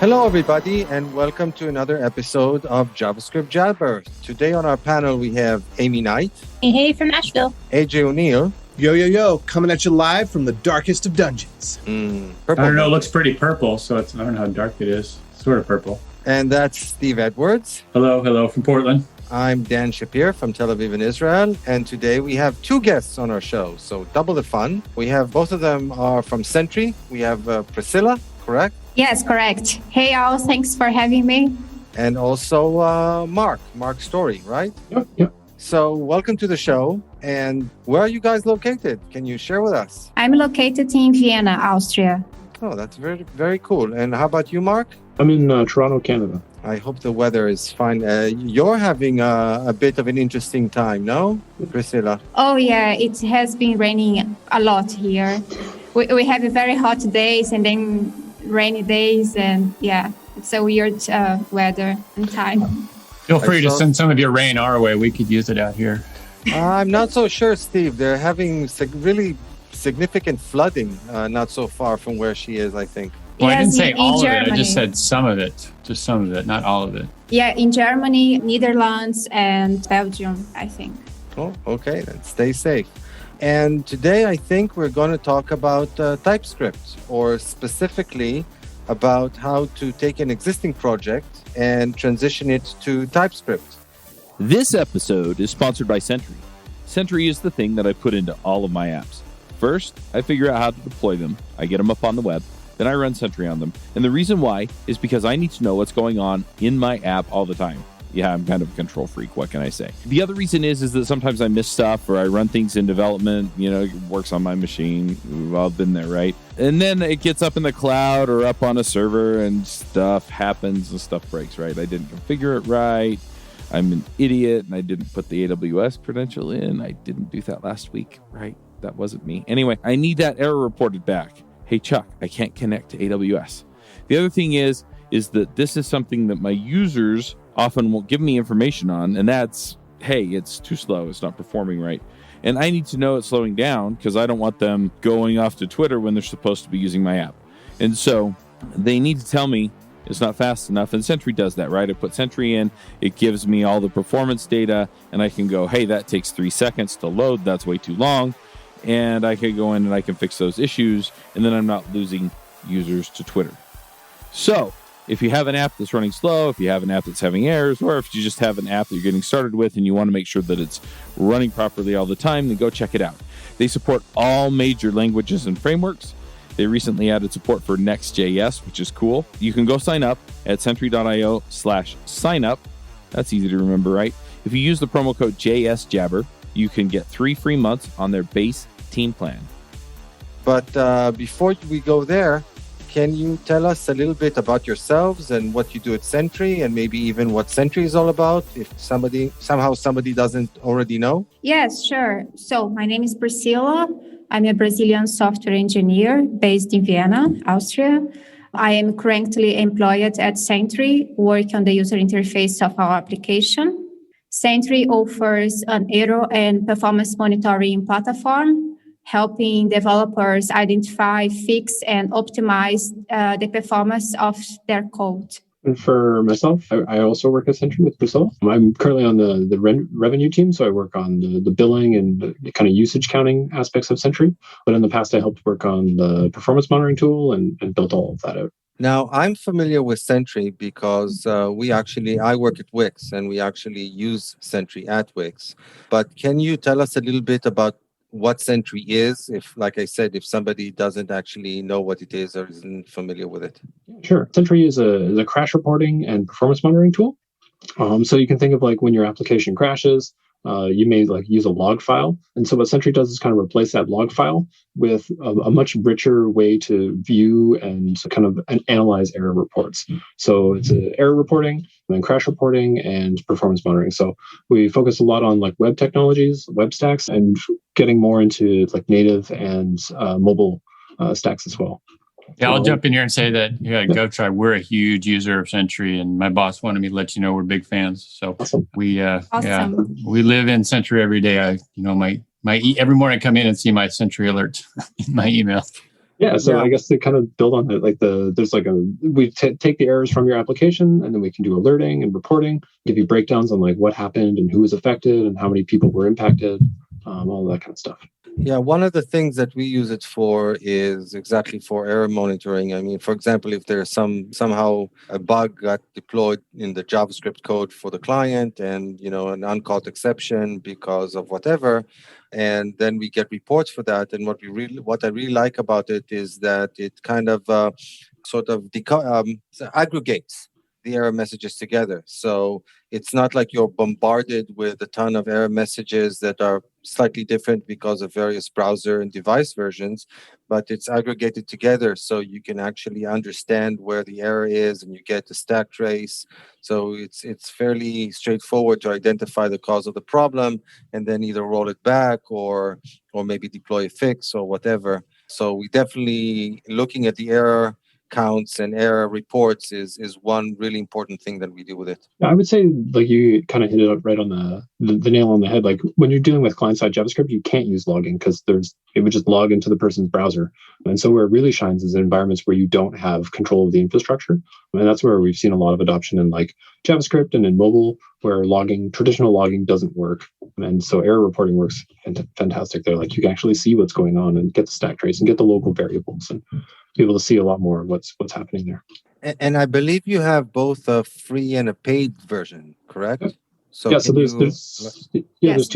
Hello, everybody, and welcome to another episode of JavaScript Jailbird. Today on our panel, we have Amy Knight. Hey, from Nashville. AJ O'Neill. Yo, coming at you live from the darkest of dungeons. Purple. I don't know, it looks pretty purple, so I don't know how dark it is. Sort of purple. And that's Steve Edwards. Hello from Portland. I'm Dan Shapir from Tel Aviv in Israel, and today we have two guests on our show, so double the fun. We have both of them are from Sentry. We have Priscila, correct? Yes, correct. Hey, all. Thanks for having me. And also Mark Story, right? Yep. So welcome to the show. And where are you guys located? Can you share with us? I'm located in Vienna, Austria. Oh, that's very, very cool. And how about you, Mark? I'm in Toronto, Canada. I hope the weather is fine. You're having a bit of an interesting time, no, Priscila? Oh, yeah. It has been raining a lot here. We have very hot days and then rainy days, and yeah, it's a weird weather and time. Feel free to send some of your rain our way. We could use it out here. I'm not so sure, Steve. They're having really significant flooding not so far from where she is, I think. Well, yes, I didn't say all Germany. of it. I just said some of it. Just some of it, not all of it. Yeah, in Germany, Netherlands, and Belgium, I think. Oh, okay. Then stay safe. And today, I think we're going to talk about TypeScript, or specifically about how to take an existing project and transition it to TypeScript. This episode is sponsored by Sentry. Sentry is the thing that I put into all of my apps. First, I figure out how to deploy them. I get them up on the web. Then I run Sentry on them. And the reason why is because I need to know what's going on in my app all the time. Yeah, I'm kind of a control freak. What can I say? The other reason is that sometimes I miss stuff or I run things in development. It works on my machine. We've all been there, right? And then it gets up in the cloud or up on a server and stuff happens and stuff breaks, right? I didn't configure it right. I'm an idiot and I didn't put the AWS credential in. I didn't do that last week, right? That wasn't me. Anyway, I need that error reported back. Hey, Chuck, I can't connect to AWS. The other thing is that this is something that my users often won't give me information on, and that's, hey, it's too slow, it's not performing right. And I need to know it's slowing down because I don't want them going off to Twitter when they're supposed to be using my app. And so they need to tell me it's not fast enough, and Sentry does that, right? I put Sentry in, it gives me all the performance data, and I can go, hey, that takes 3 seconds to load, that's way too long, and I can go in and I can fix those issues, and then I'm not losing users to Twitter. So if you have an app that's running slow, if you have an app that's having errors, or if you just have an app that you're getting started with and you want to make sure that it's running properly all the time, then go check it out. They support all major languages and frameworks. They recently added support for Next.js, which is cool. You can go sign up at sentry.io/signup. That's easy to remember, right? If you use the promo code JSJabber, you can get 3 free months on their base team plan. But before we go there, can you tell us a little bit about yourselves and what you do at Sentry, and maybe even what Sentry is all about, if somebody doesn't already know? Yes, sure. So my name is Priscila. I'm a Brazilian software engineer based in Vienna, Austria. I am currently employed at Sentry, working on the user interface of our application. Sentry offers an error and performance monitoring platform, helping developers identify, fix, and optimize the performance of their code. And for myself, I also work at Sentry with Priscila. I'm currently on the revenue team, so I work on the billing and the kind of usage counting aspects of Sentry. But in the past, I helped work on the performance monitoring tool and built all of that out. Now, I'm familiar with Sentry because I work at Wix, and we actually use Sentry at Wix. But can you tell us a little bit about what Sentry is, if somebody doesn't actually know what it is or isn't familiar with it? Sure. Sentry is a crash reporting and performance monitoring tool. So you can think of when your application crashes, you may use a log file. And so what Sentry does is kind of replace that log file with a much richer way to view and kind of analyze error reports. So it's error reporting, and then crash reporting, and performance monitoring. So we focus a lot on web technologies, web stacks, and getting more into native and mobile stacks as well. Yeah, I'll jump in here and say that GoTry, we're a huge user of Sentry, and my boss wanted me to let you know we're big fans. So awesome. We live in Sentry every day. Every morning I come in and see my Sentry alert in my email. Yeah, so Yeah. I guess to kind of build on that, like we take the errors from your application, and then we can do alerting and reporting, give you breakdowns on like what happened and who was affected and how many people were impacted, all that kind of stuff. Yeah, one of the things that we use it for is exactly for error monitoring. I mean, for example, if there's somehow a bug got deployed in the JavaScript code for the client and, an uncaught exception because of whatever, and then we get reports for that. And what I really like about it is that it kind of aggregates the error messages together. So it's not like you're bombarded with a ton of error messages that are slightly different because of various browser and device versions, but it's aggregated together so you can actually understand where the error is and you get the stack trace. So it's fairly straightforward to identify the cause of the problem and then either roll it back or maybe deploy a fix or whatever. So we definitely looking at the error counts and error reports is one really important thing that we do with it. I would say, like, you kind of hit it right on the nail on the head. Like, when you're dealing with client-side JavaScript, you can't use logging because it would just log into the person's browser. And so where it really shines is in environments where you don't have control of the infrastructure. And that's where we've seen a lot of adoption in like JavaScript and in mobile, where traditional logging doesn't work. And so error reporting works fantastic there. Like, you can actually see what's going on and get the stack trace and get the local variables and be able to see a lot more of what's happening there. And I believe you have both a free and a paid version, correct? Yep. So there's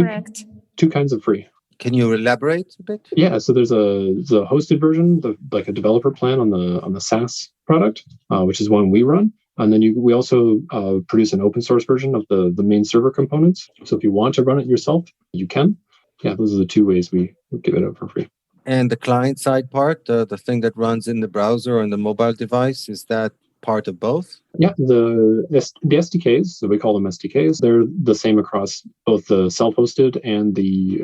two kinds of free. Can you elaborate a bit? Yeah, so there's a hosted version, like a developer plan on the SaaS product, which is one we run. And then we also produce an open source version of the main server components. So if you want to run it yourself, you can. Yeah, those are the two ways we give it out for free. And the client side part, the thing that runs in the browser or in the mobile device, is that part of both? Yeah, the SDKs, so we call them SDKs, they're the same across both the self-hosted and the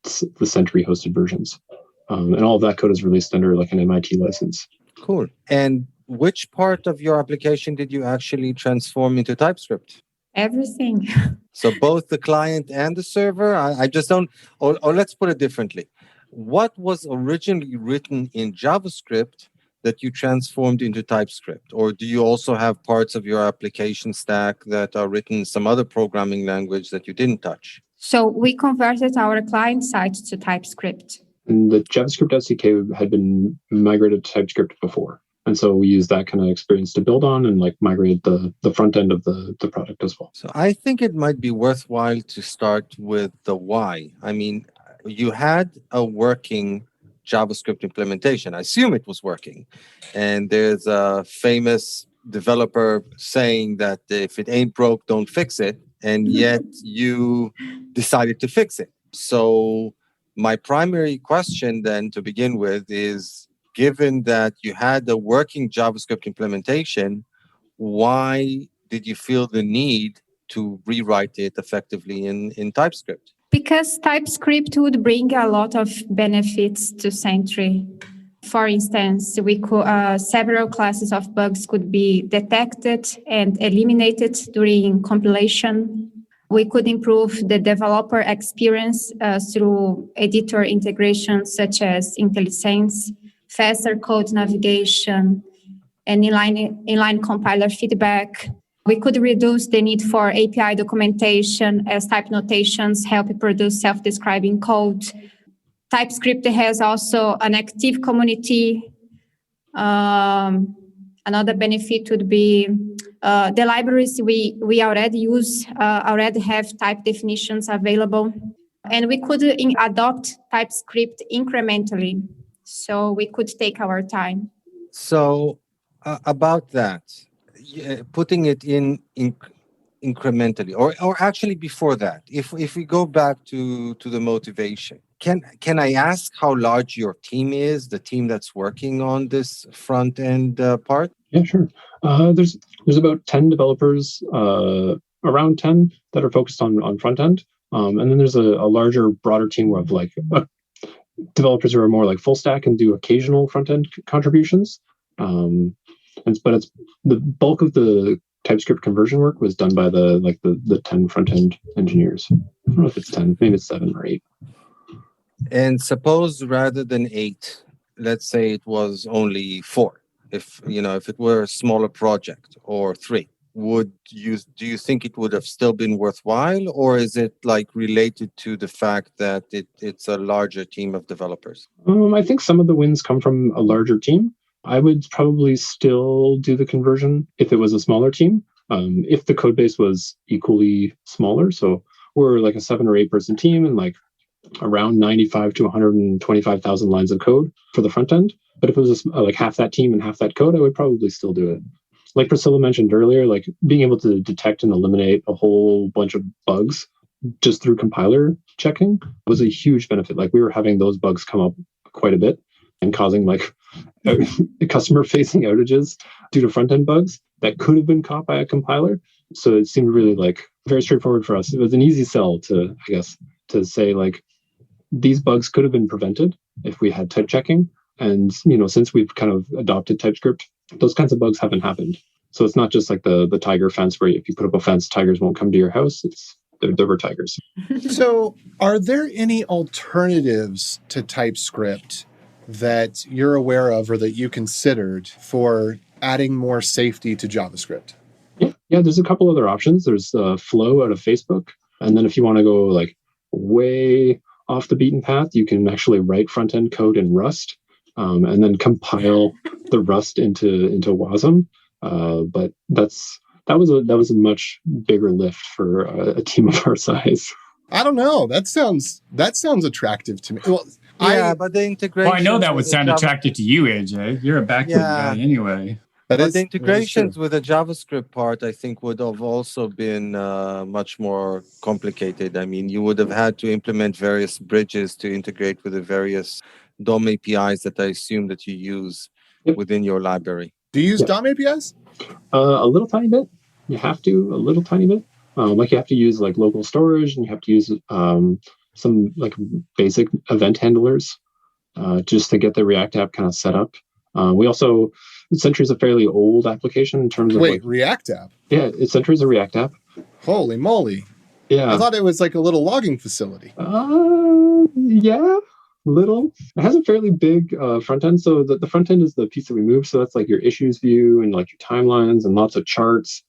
Sentry hosted versions. And all of that code is released under like an MIT license. Cool. And which part of your application did you actually transform into TypeScript? Everything. So both the client and the server? I just don't, or let's put it differently. What was originally written in JavaScript that you transformed into TypeScript? Or do you also have parts of your application stack that are written in some other programming language that you didn't touch? So we converted our client side to TypeScript. And the JavaScript SDK had been migrated to TypeScript before. And so we used that kind of experience to build on and like migrate the front end of the product as well. So I think it might be worthwhile to start with the why. I mean, you had a working JavaScript implementation. I assume it was working. And there's a famous developer saying that if it ain't broke, don't fix it. And yet you decided to fix it. So my primary question then to begin with is, given that you had a working JavaScript implementation, why did you feel the need to rewrite it effectively in TypeScript? Because TypeScript would bring a lot of benefits to Sentry. For instance, several classes of bugs could be detected and eliminated during compilation. We could improve the developer experience through editor integrations such as IntelliSense, faster code navigation, and inline compiler feedback. We could reduce the need for API documentation as type notations help produce self-describing code. TypeScript has also an active community. Another benefit would be the libraries we already use already have type definitions available. And we could adopt TypeScript incrementally. So we could take our time. So about that, putting it in incrementally, or actually before that, if we go back to the motivation, can I ask how large your team is, the team that's working on this front end part? Yeah, sure. There's about 10 developers, around 10 that are focused on front end. And then there's a larger, broader team of like developers who are more like full stack and do occasional front end contributions. But it's the bulk of the TypeScript conversion work was done by the 10 front end engineers. I don't know if it's 10, maybe it's 7 or 8. And suppose rather than 8, let's say it was only 4, if it were a smaller project, or 3, do you think it would have still been worthwhile, or is it like related to the fact that it's a larger team of developers? I think some of the wins come from a larger team. I would probably still do the conversion if it was a smaller team. If the code base was equally smaller, so we're like a 7 or 8 person team and like around 95 to 125,000 lines of code for the front end. But if it was like half that team and half that code, I would probably still do it. Like Priscila mentioned earlier, like being able to detect and eliminate a whole bunch of bugs just through compiler checking was a huge benefit. Like we were having those bugs come up quite a bit and causing like customer facing outages due to front end bugs that could have been caught by a compiler. So it seemed really like very straightforward for us. It was an easy sell to, I guess, to say like these bugs could have been prevented if we had type checking. And, since we've kind of adopted TypeScript, those kinds of bugs haven't happened. So it's not just like the tiger fence where if you put up a fence, tigers won't come to your house. There were tigers. So are there any alternatives to TypeScript that you're aware of or that you considered for adding more safety to JavaScript? Yeah, there's a couple other options. There's Flow out of Facebook. And then if you want to go like way off the beaten path, you can actually write front-end code in Rust and then compile the Rust into WASM. But that was a much bigger lift for a team of our size. I don't know. That sounds attractive to me. Well, but the integration. Well, I know that would sound attractive to you, AJ. You're a backend guy anyway. But the integrations with the JavaScript part, I think, would have also been much more complicated. I mean, you would have had to implement various bridges to integrate with the various DOM APIs that I assume that you use within your library. Do you use DOM APIs? A little tiny bit. You have to, a little tiny bit. Like you have to use like local storage, and you have to use some like basic event handlers just to get the React app kind of set up. We also, Sentry is a fairly old application in terms of React app? Yeah, Sentry is a React app. Holy moly. Yeah. I thought it was like a little logging facility. Yeah, little. It has a fairly big front end. So the front end is the piece that we move. So that's like your issues view and like your timelines and lots of charts.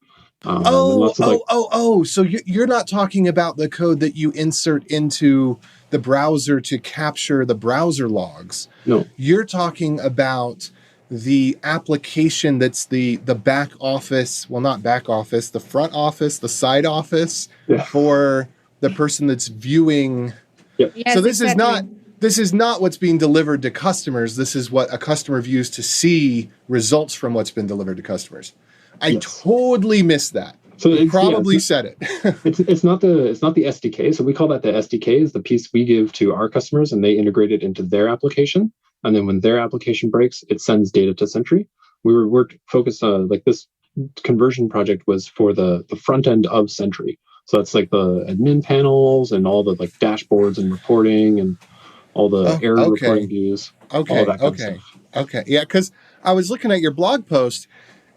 So you're not talking about the code that you insert into the browser to capture the browser logs. No. You're talking about the application that's the back office, well, not back office, the front office, the side office for the person that's viewing. Yep. Yes, So this exactly. is not what's being delivered to customers. This is what a customer views to see results from what's been delivered to customers. I totally missed that. So you probably said it. it's not the SDK. So we call that the SDK, is the piece we give to our customers, and they integrate it into their application. And then when their application breaks, it sends data to Sentry. We're focused on like this conversion project was for the front end of Sentry. So that's like the admin panels and all the like dashboards and reporting and all the error reporting views. All that kind of stuff. Okay. Yeah, because I was looking at your blog post,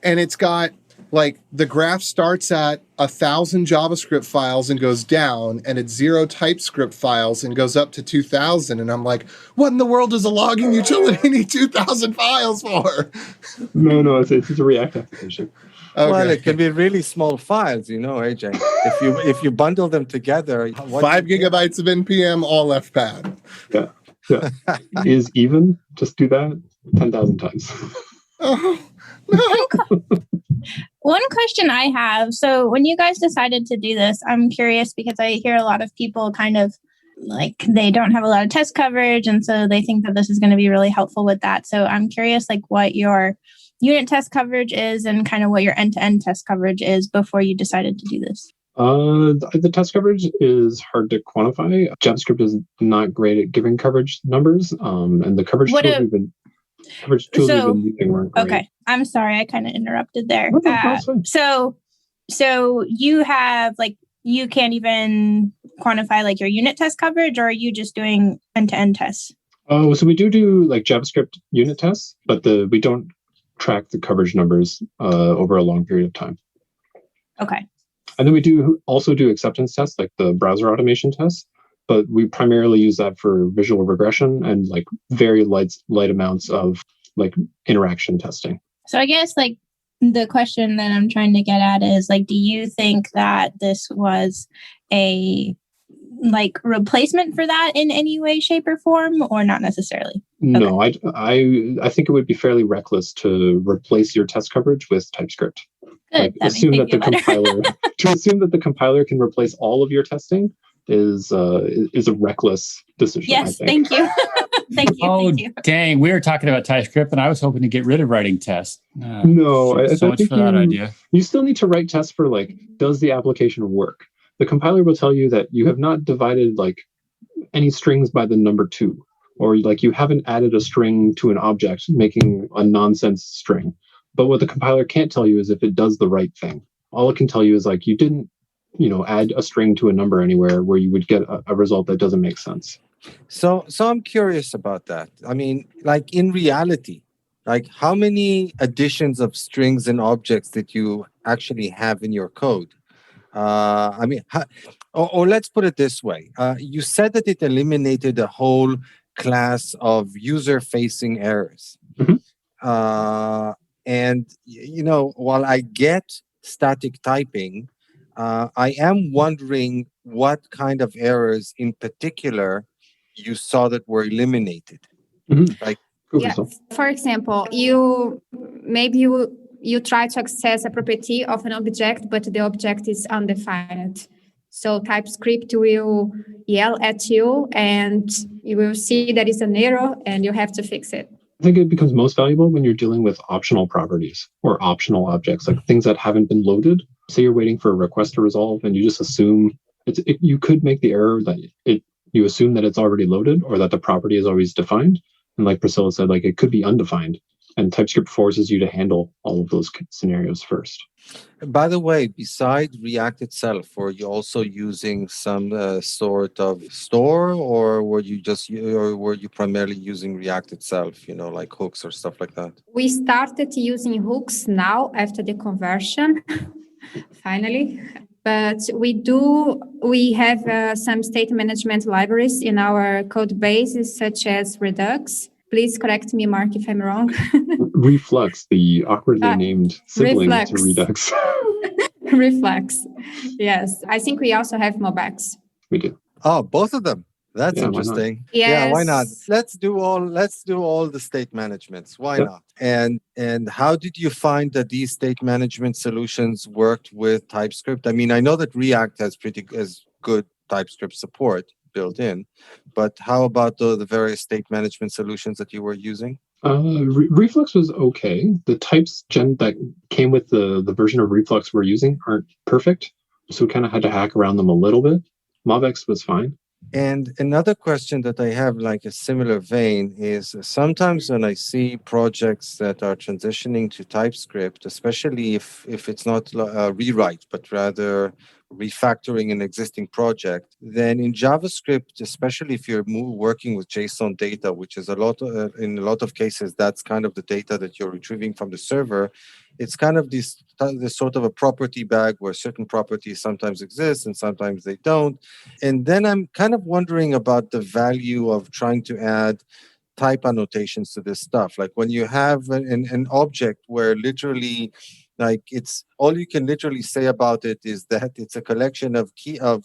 and it's got like the graph starts at 1,000 JavaScript files and goes down, and it's 0 TypeScript files and goes up to 2,000. And I'm like, what in the world does a logging utility need 2,000 files for? No, it's a React application. Okay. Well, it can be really small files, AJ. If you bundle them together, 5 gigabytes of NPM, all left pad. Yeah. Is even. Just do that 10,000 times. Oh, no. One question I have, so when you guys decided to do this, I'm curious because I hear a lot of people kind of like they don't have a lot of test coverage, and so they think that this is going to be really helpful with that. So I'm curious like what your unit test coverage is and kind of what your end-to-end test coverage is before you decided to do this. The test coverage is hard to quantify. JavaScript is not great at giving coverage numbers, and the coverage tools we've been using weren't great. Okay, I'm sorry, I kind of interrupted there. No, that's fine. So you have like you can't even quantify like your unit test coverage, or are you just doing end-to-end tests? Oh, so we do like JavaScript unit tests, but we don't track the coverage numbers over a long period of time. Okay. And then we also do acceptance tests, like the browser automation tests. but we primarily use that for visual regression and like very light amounts of like interaction testing. So I guess like the question that I'm trying to get at is like, do you think that this was a like replacement for that in any way, shape, or form, or not necessarily? No, I think it would be fairly reckless to replace your test coverage with TypeScript. Good. Like, assume that the compiler can replace all of your testing is a reckless decision. Yes, I think. thank you. Thank you. Dang, we were talking about TypeScript, and I was hoping to get rid of writing tests. No, I so much think for that idea. You still need to write tests for like, does the application work? The compiler will tell you that you have not divided like any strings by the number 2, or like you haven't added a string to an object, making a nonsense string. But what the compiler can't tell you is if it does the right thing. All it can tell you is like you didn't, add a string to a number anywhere where you would get a result that doesn't make sense. So I'm curious about that. I mean, like in reality, like how many additions of strings and objects did you actually have in your code? Or let's put it this way. You said that it eliminated a whole class of user-facing errors. Mm-hmm. And, while I get static typing, I am wondering what kind of errors in particular you saw that were eliminated. Mm-hmm. Like, yes. For example, you try to access a property of an object, but the object is undefined. So TypeScript will yell at you and you will see that it's an error and you have to fix it. I think it becomes most valuable when you're dealing with optional properties or optional objects, like things that haven't been loaded. Say you're waiting for a request to resolve and you just assume you could make the error that you assume that it's already loaded or that the property is always defined. And like Priscila said, like it could be undefined. And TypeScript forces you to handle all of those scenarios first. By the way, beside React itself, were you also using some sort of store, or were you primarily using React itself? Like hooks or stuff like that. We started using hooks now after the conversion, finally. But we have some state management libraries in our code bases, such as Redux. Please correct me, Mark, if I'm wrong. Reflux, the awkwardly named sibling to Redux. Reflux. Yes. I think we also have Mobex. We do. Oh, both of them. That's interesting. Yes. Yeah, why not? Let's do all the state managements. Why not? And how did you find that these state management solutions worked with TypeScript? I mean, I know that React has as good TypeScript support built in, but how about the various state management solutions that you were using? Reflux was okay. The types that came with the version of Reflux we're using aren't perfect, so we kind of had to hack around them a little bit. Mobex was fine. And another question that I have, like a similar vein, is sometimes when I see projects that are transitioning to TypeScript, especially if it's not a rewrite, but rather refactoring an existing project, then in JavaScript, especially if you're working with JSON data, which is in a lot of cases, that's kind of the data that you're retrieving from the server. It's kind of this sort of a property bag where certain properties sometimes exist and sometimes they don't. And then I'm kind of wondering about the value of trying to add type annotations to this stuff. Like when you have an object where literally, like it's all you can literally say about it is that it's a collection of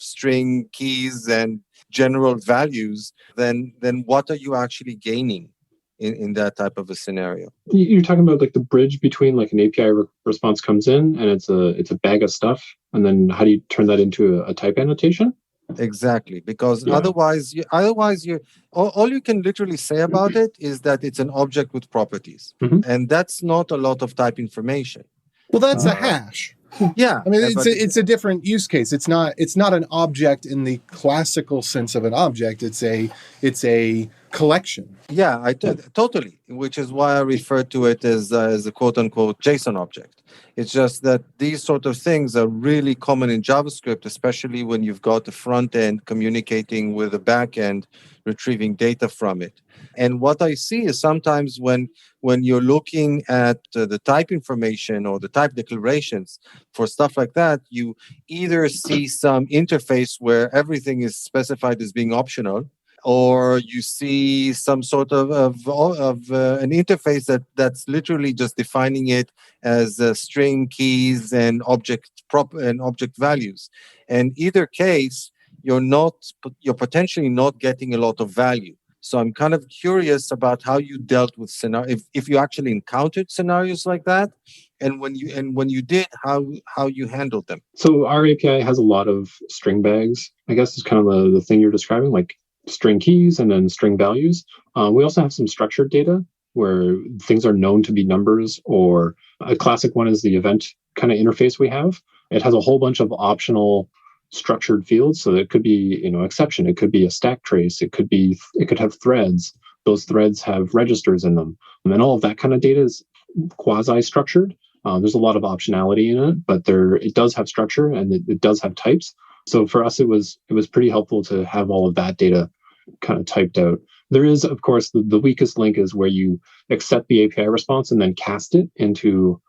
string keys and general values, then what are you actually gaining in that type of a scenario? You're talking about like the bridge between like an API response comes in and it's a bag of stuff, and then how do you turn that into a type annotation? Exactly, because otherwise all you can literally say about it is that it's an object with properties, and that's not a lot of type information. Well, that's a hash. Yeah, I mean, it's a different use case. It's not an object in the classical sense of an object. It's a collection. Yeah, totally, which is why I refer to it as a quote unquote JSON object. It's just that these sort of things are really common in JavaScript, especially when you've got the front end communicating with the back end, retrieving data from it. And what I see is sometimes when you're looking at the type information or the type declarations for stuff like that, you either see some interface where everything is specified as being optional, or you see some sort of an interface that's literally just defining it as string keys and object values. And either case, you're potentially not getting a lot of value. So I'm kind of curious about how you dealt with scenario, if you actually encountered scenarios like that, and when you did, how you handled them. So our API has a lot of string bags. I guess is kind of the thing you're describing, like string keys and then string values. We also have some structured data where things are known to be numbers, or a classic one is the event kind of interface we have. It has a whole bunch of optional structured fields. So it could be, exception. It could be a stack trace. It could have threads. Those threads have registers in them. And then all of that kind of data is quasi-structured. There's a lot of optionality in it, but it does have structure and it does have types. So for us, it was pretty helpful to have all of that data kind of typed out. There is, of course, the weakest link is where you accept the API response and then cast it into,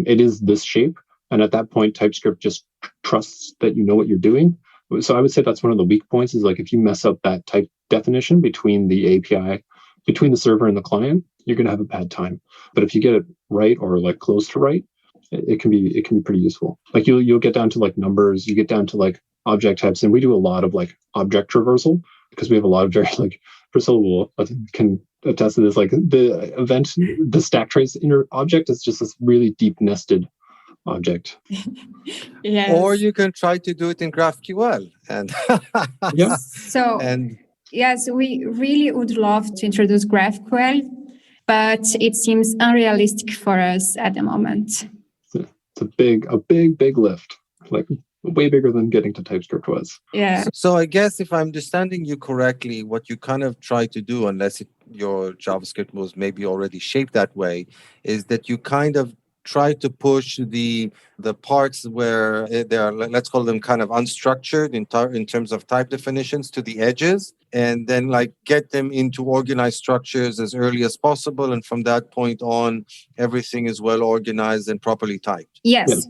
it is this shape. And at that point, TypeScript just trusts that you know what you're doing. So I would say that's one of the weak points is like if you mess up that type definition between the API, between the server and the client, you're going to have a bad time. But if you get it right or like close to right, it can be pretty useful. Like you'll get down to like numbers, you get down to like object types, and we do a lot of like object traversal because we have a lot of very like Priscila can attest to this. Like the stack trace inner object is just this really deep nested object. Yes. Or you can try to do it in GraphQL and yeah. So yes, we really would love to introduce GraphQL, but it seems unrealistic for us at the moment. It's a big lift, like way bigger than getting to TypeScript was. Yeah. So I guess if I'm understanding you correctly, what you kind of try to do, unless your JavaScript was maybe already shaped that way, is that you kind of try to push the parts where they are, let's call them kind of unstructured in terms of type definitions, to the edges, and then like get them into organized structures as early as possible. And from that point on, everything is well organized and properly typed. Yes.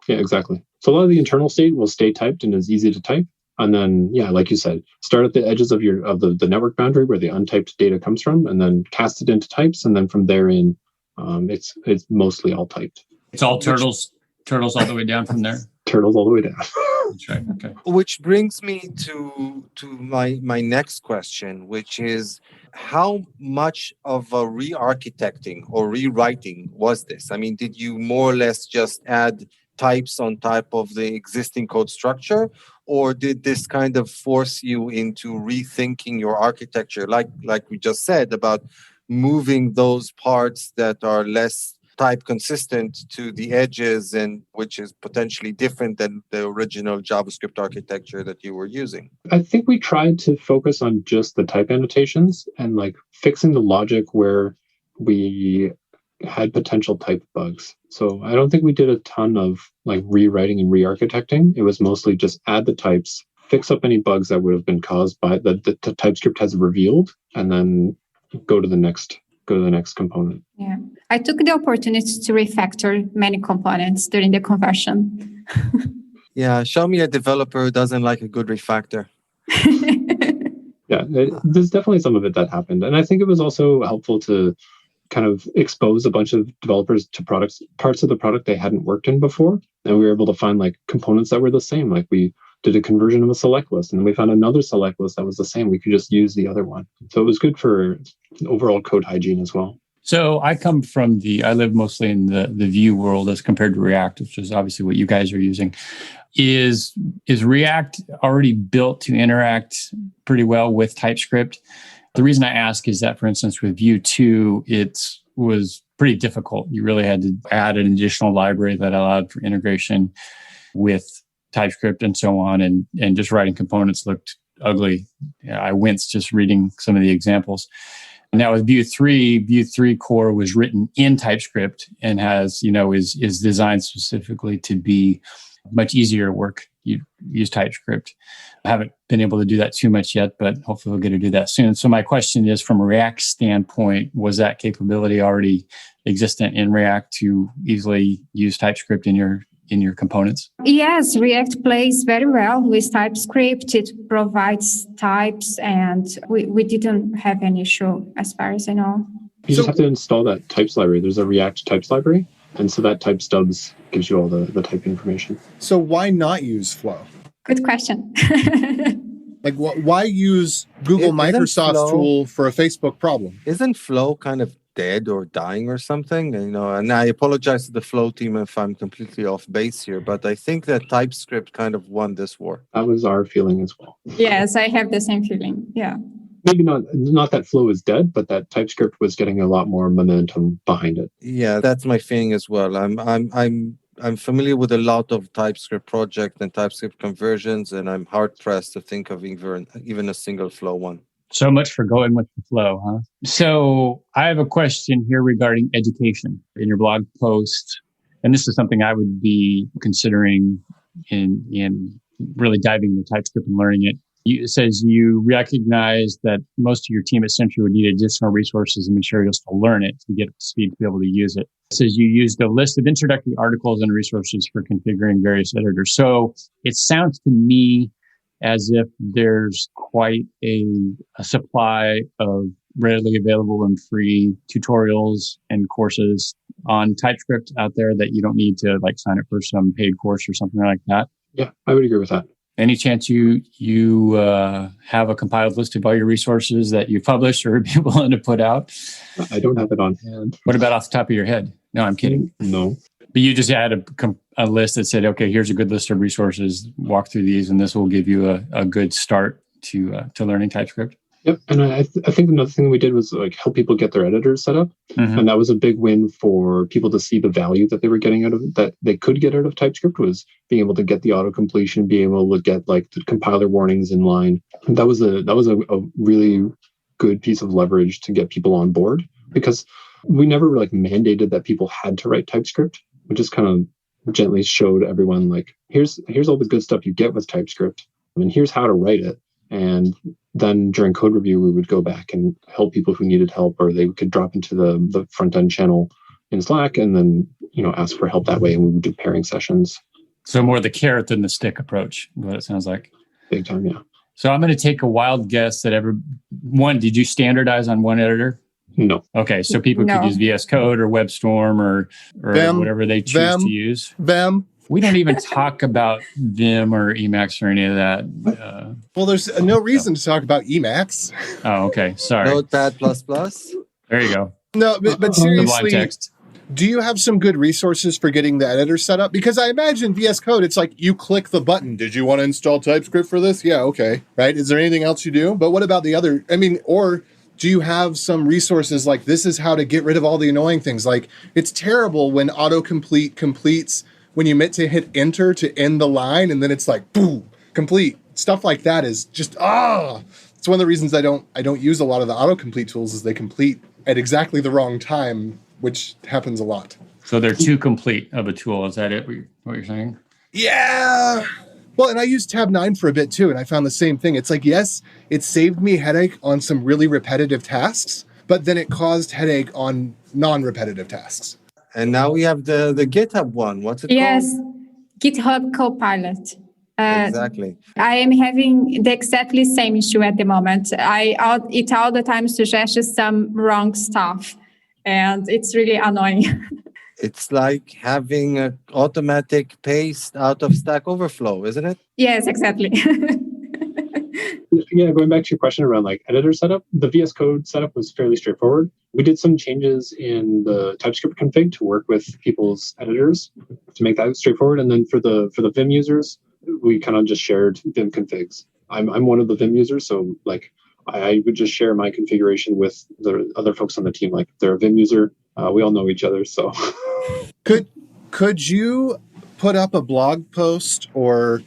Yeah, exactly. So a lot of the internal state will stay typed and is easy to type. And then, yeah, like you said, start at the edges of the network boundary where the untyped data comes from, and then cast it into types. And then from there in, it's mostly all typed. It's all turtles all the way down from there. Turtles all the way down. That's right. Okay. Which brings me to my next question, which is how much of a re-architecting or rewriting was this? I mean, did you more or less just add types on top of the existing code structure, or did this kind of force you into rethinking your architecture, like we just said, about moving those parts that are less type consistent to the edges, and which is potentially different than the original JavaScript architecture that you were using? I think we tried to focus on just the type annotations and like fixing the logic where we had potential type bugs. So I don't think we did a ton of like rewriting and re-architecting. It was mostly just add the types, fix up any bugs that would have been caused by the TypeScript has revealed, and then go to the next component. Yeah. I took the opportunity to refactor many components during the conversion. Yeah, show me a developer who doesn't like a good refactor. Yeah, there's definitely some of it that happened. And I think it was also helpful to kind of expose a bunch of developers to parts of the product they hadn't worked in before. And we were able to find like components that were the same. Like we did a conversion of a select list, and then we found another select list that was the same. We could just use the other one. So it was good for overall code hygiene as well. So I live mostly in the Vue world as compared to React, which is obviously what you guys are using. Is React already built to interact pretty well with TypeScript? The reason I ask is that, for instance, with Vue 2, it was pretty difficult. You really had to add an additional library that allowed for integration with TypeScript and so on. And just writing components looked ugly. I winced just reading some of the examples. Now with Vue 3 core was written in TypeScript and has, is designed specifically to be much easier work. You use TypeScript. I haven't been able to do that too much yet, but hopefully we'll get to do that soon. So my question is, from a React standpoint, was that capability already existent in React to easily use TypeScript in your components? Yes, React plays very well with TypeScript. It provides types, and we didn't have any issue as far as I know. You just have to install that types library. There's a React types library. And so that type stubs gives you all the type information. So why not use Flow? Good question. Like, why use Google Microsoft's tool for a Facebook problem? Isn't Flow kind of dead or dying or something? And I apologize to the Flow team if I'm completely off base here, but I think that TypeScript kind of won this war. That was our feeling as well. Yes, I have the same feeling. Yeah. Maybe not that Flow is dead, but that TypeScript was getting a lot more momentum behind it. Yeah, that's my feeling as well. I'm familiar with a lot of TypeScript projects and TypeScript conversions, and I'm hard pressed to think of even a single Flow one. So much for going with the flow, huh? So I have a question here regarding education in your blog post, and this is something I would be considering in really diving into TypeScript and learning it. It says you recognize that most of your team at Sentry would need additional resources and materials to learn it, to get up to speed, to be able to use it. It says you used a list of introductory articles and resources for configuring various editors. So it sounds to me as if there's quite a supply of readily available and free tutorials and courses on TypeScript out there that you don't need to sign up for some paid course or something like that. Yeah, I would agree with that. Any chance you have a compiled list of all your resources that you've published or be willing to put out? I don't have it on hand. What about off the top of your head? No, I'm kidding. No. But you just had a list that said, okay, here's a good list of resources. Walk through these, and this will give you a good start to learning TypeScript. Yep, and I think another thing we did was help people get their editors set up, and that was a big win for people to see the value that they were getting out of it, that they could get out of TypeScript, was being able to get the auto completion, being able to get the compiler warnings in line. And that was a really good piece of leverage to get people on board, because we never mandated that people had to write TypeScript. We just kind of gently showed everyone here's all the good stuff you get with TypeScript, and here's how to write it. And then during code review, we would go back and help people who needed help, or they could drop into the front end channel in Slack and then, ask for help that way. And we would do pairing sessions. So more the carrot than the stick approach, what it sounds like. Big time, yeah. So I'm going to take a wild guess that did you standardize on one editor? No. Okay, so people could use VS Code or WebStorm or whatever they choose to use. Vim. We don't even talk about Vim or Emacs or any of that. Well, there's no reason to talk about Emacs. Oh, okay. Sorry. Notepad++. There you go. No, but seriously, text. Do you have some good resources for getting the editor set up? Because I imagine VS Code, it's you click the button. Did you want to install TypeScript for this? Yeah, okay. Right? Is there anything else you do? But what about the other? Or do you have some resources this is how to get rid of all the annoying things? It's terrible when autocomplete completes when you meant to hit enter to end the line, and then it's boom, complete. Stuff like that is just, it's one of the reasons I don't use a lot of the autocomplete tools, is they complete at exactly the wrong time, which happens a lot. So they're too complete of a tool. Is that what you're saying? Yeah. Well, and I used tab 9 for a bit too, and I found the same thing. It's yes, it saved me headache on some really repetitive tasks, but then it caused headache on non-repetitive tasks. And now we have the GitHub one. What's it called? Yes, GitHub Copilot. Exactly. I am having the exactly same issue at the moment. It all the time suggests some wrong stuff, and it's really annoying. It's like having an automatic paste out of Stack Overflow, isn't it? Yes, exactly. Yeah, going back to your question around editor setup, the VS Code setup was fairly straightforward. We did some changes in the TypeScript config to work with people's editors to make that straightforward. And then for the Vim users, we kind of just shared Vim configs. I'm one of the Vim users, so I would just share my configuration with the other folks on the team. If they're a Vim user, we all know each other. So, could you put up a blog post or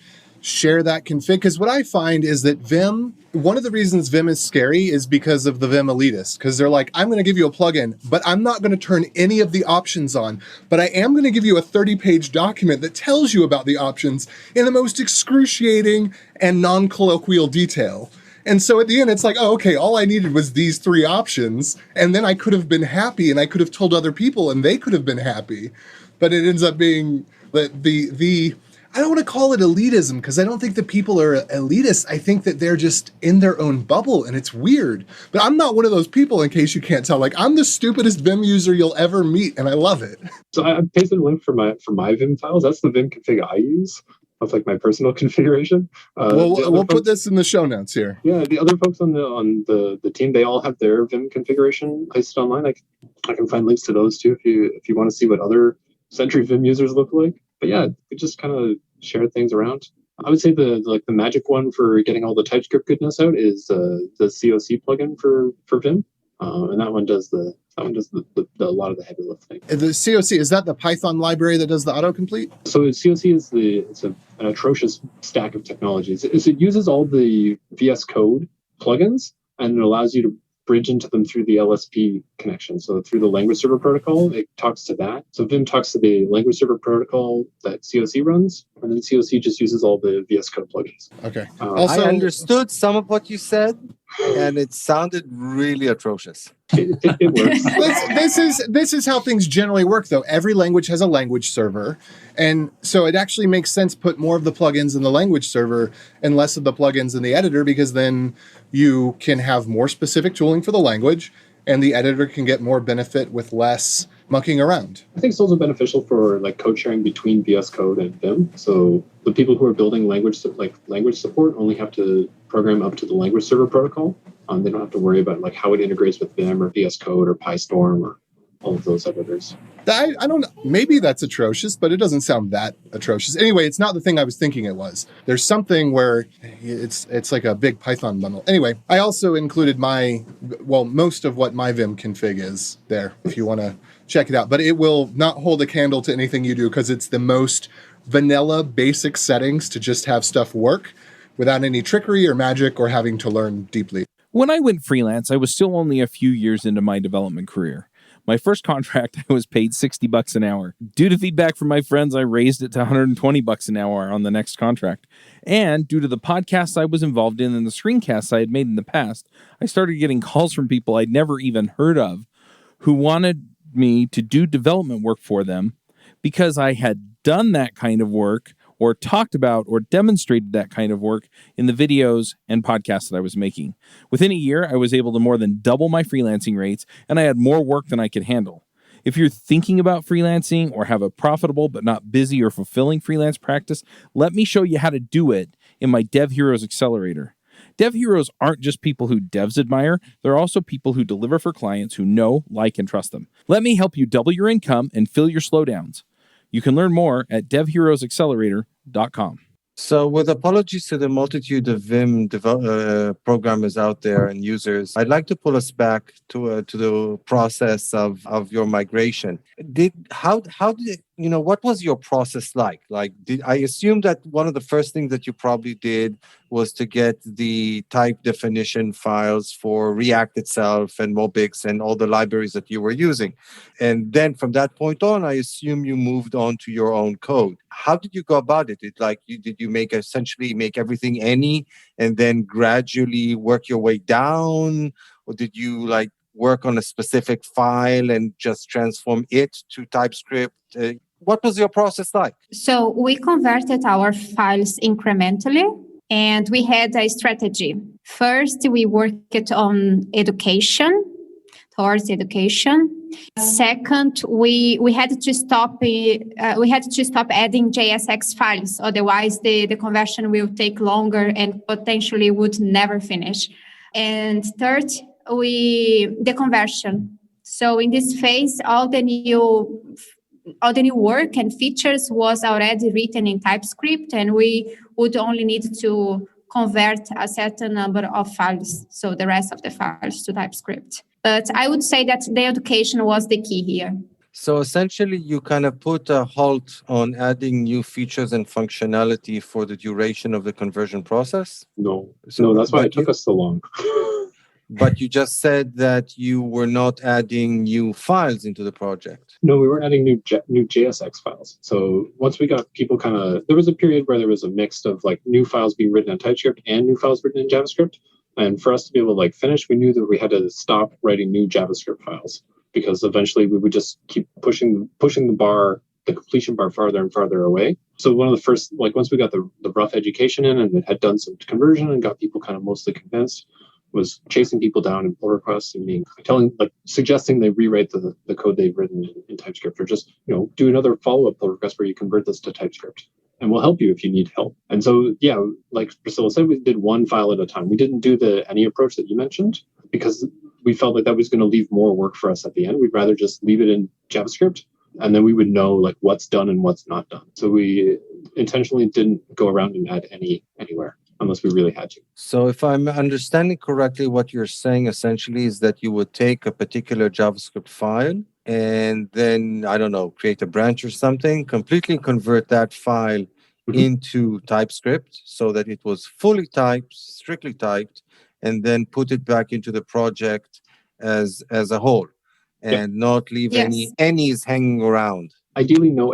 share that config. Because what I find is that Vim, one of the reasons Vim is scary is because of the Vim elitists. Because they're like, I'm going to give you a plugin, but I'm not going to turn any of the options on. But I am going to give you a 30-page document that tells you about the options in the most excruciating and non-colloquial detail. And so at the end, it's like, oh, okay, all I needed was these 3 options. And then I could have been happy and I could have told other people and they could have been happy. But it ends up being the I don't want to call it elitism because I don't think that people are elitist. I think that they're just in their own bubble and it's weird. But I'm not one of those people, in case you can't tell. Like, I'm the stupidest Vim user you'll ever meet and I love it. So I pasted a link for my Vim files. That's the Vim config I use. That's like my personal configuration. We'll put this in the show notes here. Yeah, the other folks on the team, they all have their Vim configuration posted online. I can find links to those too if you want to see what other Sentry Vim users look like. But yeah, we just kind of share things around. I would say the magic one for getting all the TypeScript goodness out is the COC plugin for Vim, and that one does a lot of the heavy lifting. The COC, is that the Python library that does the autocomplete? So COC is an atrocious stack of technologies. It uses all the VS Code plugins and it allows you to bridge into them through the LSP connection. So through the language server protocol, it talks to that. So Vim talks to the language server protocol that COC runs, and then COC just uses all the VS Code plugins. Okay. Also, I understood some of what you said, and it sounded really atrocious. It works. This is how things generally work, though. Every language has a language server, and so it actually makes sense to put more of the plugins in the language server and less of the plugins in the editor, because then you can have more specific tooling for the language, and the editor can get more benefit with less mucking around. I think it's also beneficial for like code sharing between VS Code and Vim. So the people who are building language support only have to program up to the language server protocol. They don't have to worry about like how it integrates with Vim or VS Code or PyStorm or all of those editors. I don't know. Maybe that's atrocious, but it doesn't sound that atrocious. Anyway, it's not the thing I was thinking it was. There's something where it's like a big Python bundle. Anyway, I also included most of what my Vim config is there if you want to check it out. But it will not hold a candle to anything you do because it's the most vanilla basic settings to just have stuff work without any trickery or magic or having to learn deeply. When I went freelance, I was still only a few years into my development career. My first contract, I was paid $60 an hour. Due to feedback from my friends, I raised it to $120 an hour on the next contract. And due to the podcasts I was involved in and the screencasts I had made in the past, I started getting calls from people I'd never even heard of who wanted me to do development work for them because I had done that kind of work or talked about or demonstrated that kind of work in the videos and podcasts that I was making. Within a year, I was able to more than double my freelancing rates, and I had more work than I could handle. If you're thinking about freelancing or have a profitable but not busy or fulfilling freelance practice, let me show you how to do it in my Dev Heroes Accelerator. Dev Heroes aren't just people who devs admire, they're also people who deliver for clients who know, like, and trust them. Let me help you double your income and fill your slowdowns. You can learn more at devheroesaccelerator.com. So with apologies to the multitude of Vim programmers out there and users, I'd like to pull us back to the process of your migration. What was your process like? I assume that one of the first things that you probably did was to get the type definition files for React itself and Mobix and all the libraries that you were using. And then from that point on, I assume you moved on to your own code. How did you go about it? Did you essentially make everything any and then gradually work your way down? Or did you work on a specific file and just transform it to TypeScript? What was your process like? So we converted our files incrementally, and we had a strategy. First, we worked on towards education. Second, we had to stop adding JSX files, otherwise the conversion will take longer and potentially would never finish. And third, the conversion. So in this phase, all the new work and features was already written in TypeScript, and we would only need to convert a certain number of files, so the rest of the files to TypeScript. But I would say that the education was the key here. So essentially, you kind of put a halt on adding new features and functionality for the duration of the conversion process? No, So, no, that's why but it took us so long. But you just said that you were not adding new files into the project. No, we weren't adding new JSX files. So once we got people there was a period where there was a mix of like new files being written in TypeScript and new files written in JavaScript. And for us to be able to like finish, we knew that we had to stop writing new JavaScript files because eventually we would just keep pushing the completion bar farther and farther away. So one of the first, like once we got the rough education in and it had done some conversion and got people kind of mostly convinced, was chasing people down in pull requests and suggesting they rewrite the code they've written in TypeScript, or just, do another follow-up pull request where you convert this to TypeScript. And we'll help you if you need help. And so, yeah, like Priscila said, we did one file at a time. We didn't do the any approach that you mentioned because we felt like that was going to leave more work for us at the end. We'd rather just leave it in JavaScript, and then we would know like what's done and what's not done. So we intentionally didn't go around and add anywhere unless we really had to. So if I'm understanding correctly, what you're saying essentially is that you would take a particular JavaScript file and then, I don't know, create a branch or something, completely convert that file into TypeScript so that it was fully typed, strictly typed, and then put it back into the project as a whole, and not leave any any's hanging around. Ideally, no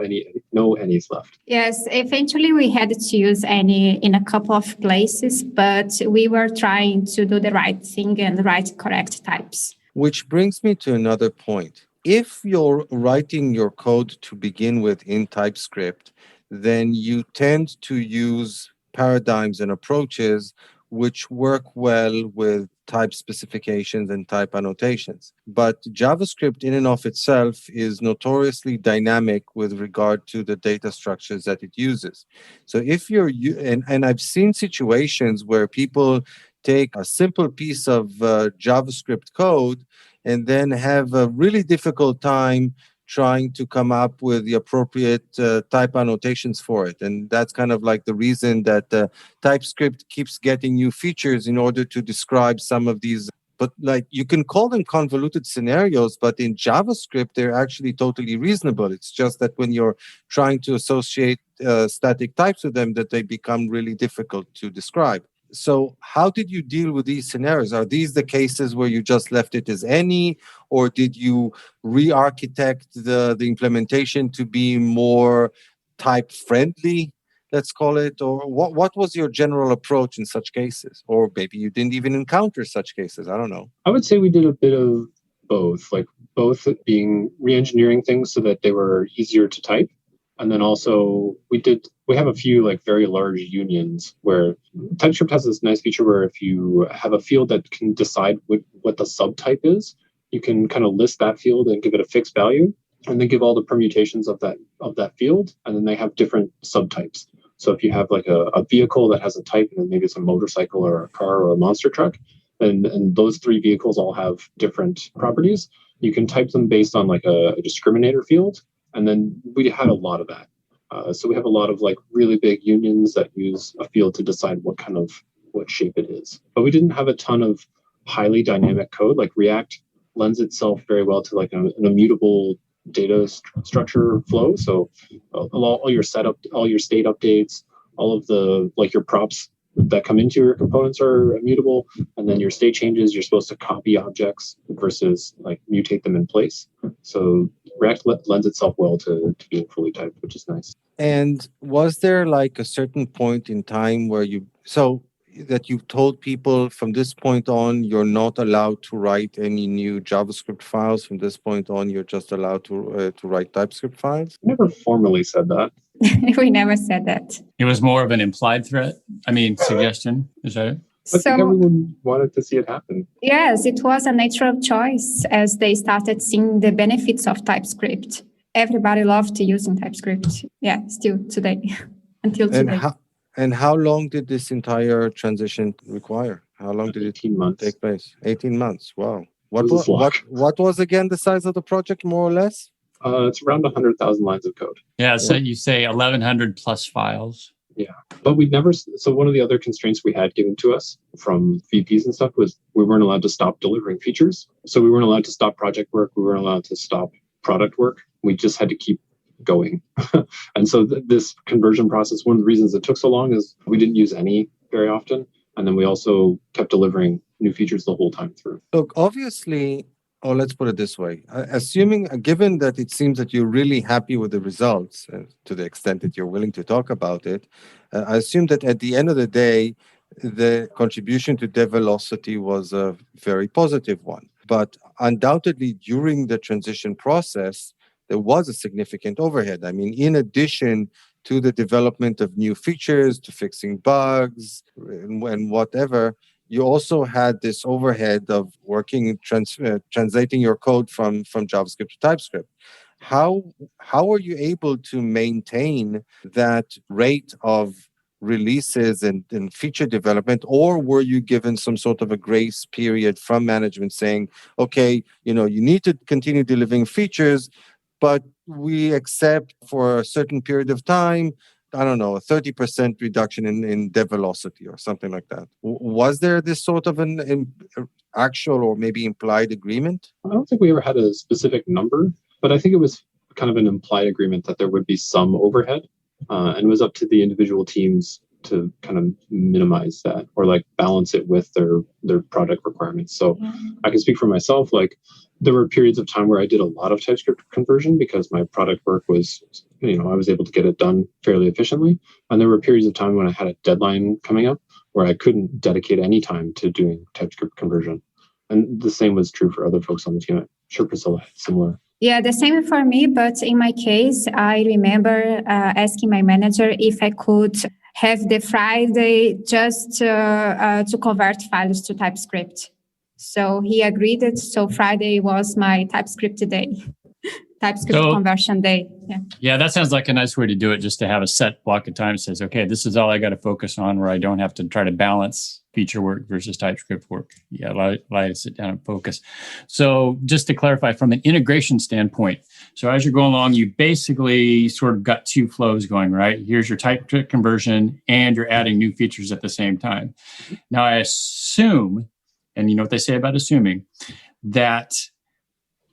any's left. Yes, eventually we had to use any in a couple of places, but we were trying to do the right thing and write correct types. Which brings me to another point. If you're writing your code to begin with in TypeScript, then you tend to use paradigms and approaches which work well with type specifications and type annotations. But JavaScript in and of itself is notoriously dynamic with regard to the data structures that it uses. So if and I've seen situations where people take a simple piece of JavaScript code and then have a really difficult time trying to come up with the appropriate type annotations for it. And that's kind of like the reason that TypeScript keeps getting new features in order to describe some of these. But like you can call them convoluted scenarios, but in JavaScript, they're actually totally reasonable. It's just that when you're trying to associate static types with them, that they become really difficult to describe. So how did you deal with these scenarios? Are these the cases where you just left it as any, or did you re-architect the implementation to be more type-friendly, let's call it? Or what was your general approach in such cases? Or maybe you didn't even encounter such cases. I don't know. I would say we did a bit of both, like both being re-engineering things so that they were easier to type. And then also we have a few like very large unions where TypeScript has this nice feature where if you have a field that can decide what the subtype is, you can kind of list that field and give it a fixed value and then give all the permutations of that field. And then they have different subtypes. So if you have like a vehicle that has a type, and then maybe it's a motorcycle or a car or a monster truck, and those three vehicles all have different properties, you can type them based on like a discriminator field. And then we had a lot of that. So we have a lot of like really big unions that use a field to decide what shape it is. But we didn't have a ton of highly dynamic code. Like React lends itself very well to like an immutable data structure flow. So all your setup, all your state updates, all of the like your props that come into your components are immutable, and then your state changes, you're supposed to copy objects versus like mutate them in place. So React lends itself well to being fully typed, which is nice. And was there like a certain point in time where you told people from this point on, you're not allowed to write any new JavaScript files. From this point on, you're just allowed to write TypeScript files? I never formally said that. We never said that. It was more of an implied threat. Suggestion. Is that it? I think everyone wanted to see it happen. Yes, it was a natural choice as they started seeing the benefits of TypeScript. Everybody loved using TypeScript. Yeah, still today, until today. And how long did this entire transition require? How long did it take place? 18 months. Wow. What was again the size of the project, more or less? It's around 100,000 lines of code. Yeah, so you say 1,100 plus files. Yeah, but we never. So one of the other constraints we had given to us from VPs and stuff was we weren't allowed to stop delivering features. So we weren't allowed to stop project work. We weren't allowed to stop product work. We just had to keep going. And so this conversion process, one of the reasons it took so long is we didn't use any very often. And then we also kept delivering new features the whole time through. Look, obviously, or let's put it this way, given that it seems that you're really happy with the results, to the extent that you're willing to talk about it, I assume that at the end of the day, the contribution to dev velocity was a very positive one. But undoubtedly, during the transition process, there was a significant overhead. I mean, in addition to the development of new features, to fixing bugs and whatever, you also had this overhead of working, translating your code from JavaScript to TypeScript. How are you able to maintain that rate of releases and feature development, or were you given some sort of a grace period from management saying, okay, you need to continue delivering features, but we accept for a certain period of time, I don't know, a 30% reduction in dev velocity or something like that? Was there this sort of an actual or maybe implied agreement? I don't think we ever had a specific number, but I think it was kind of an implied agreement that there would be some overhead. And it was up to the individual teams to kind of minimize that or like balance it with their product requirements. So I can speak for myself, like there were periods of time where I did a lot of TypeScript conversion because my product work was, I was able to get it done fairly efficiently. And there were periods of time when I had a deadline coming up where I couldn't dedicate any time to doing TypeScript conversion. And the same was true for other folks on the team. I'm sure Priscila had similar. Yeah, the same for me. But in my case, I remember asking my manager if I could have the Friday just to convert files to TypeScript. So he agreed it. So Friday was my TypeScript day, TypeScript conversion day. Yeah, that sounds like a nice way to do it, just to have a set block of time that says, okay, this is all I got to focus on, where I don't have to try to balance feature work versus TypeScript work. Yeah, allow you to sit down and focus. So just to clarify from an integration standpoint, so as you're going along, you basically sort of got two flows going, right? Here's your TypeScript conversion and you're adding new features at the same time. Now I assume, and you know what they say about assuming, that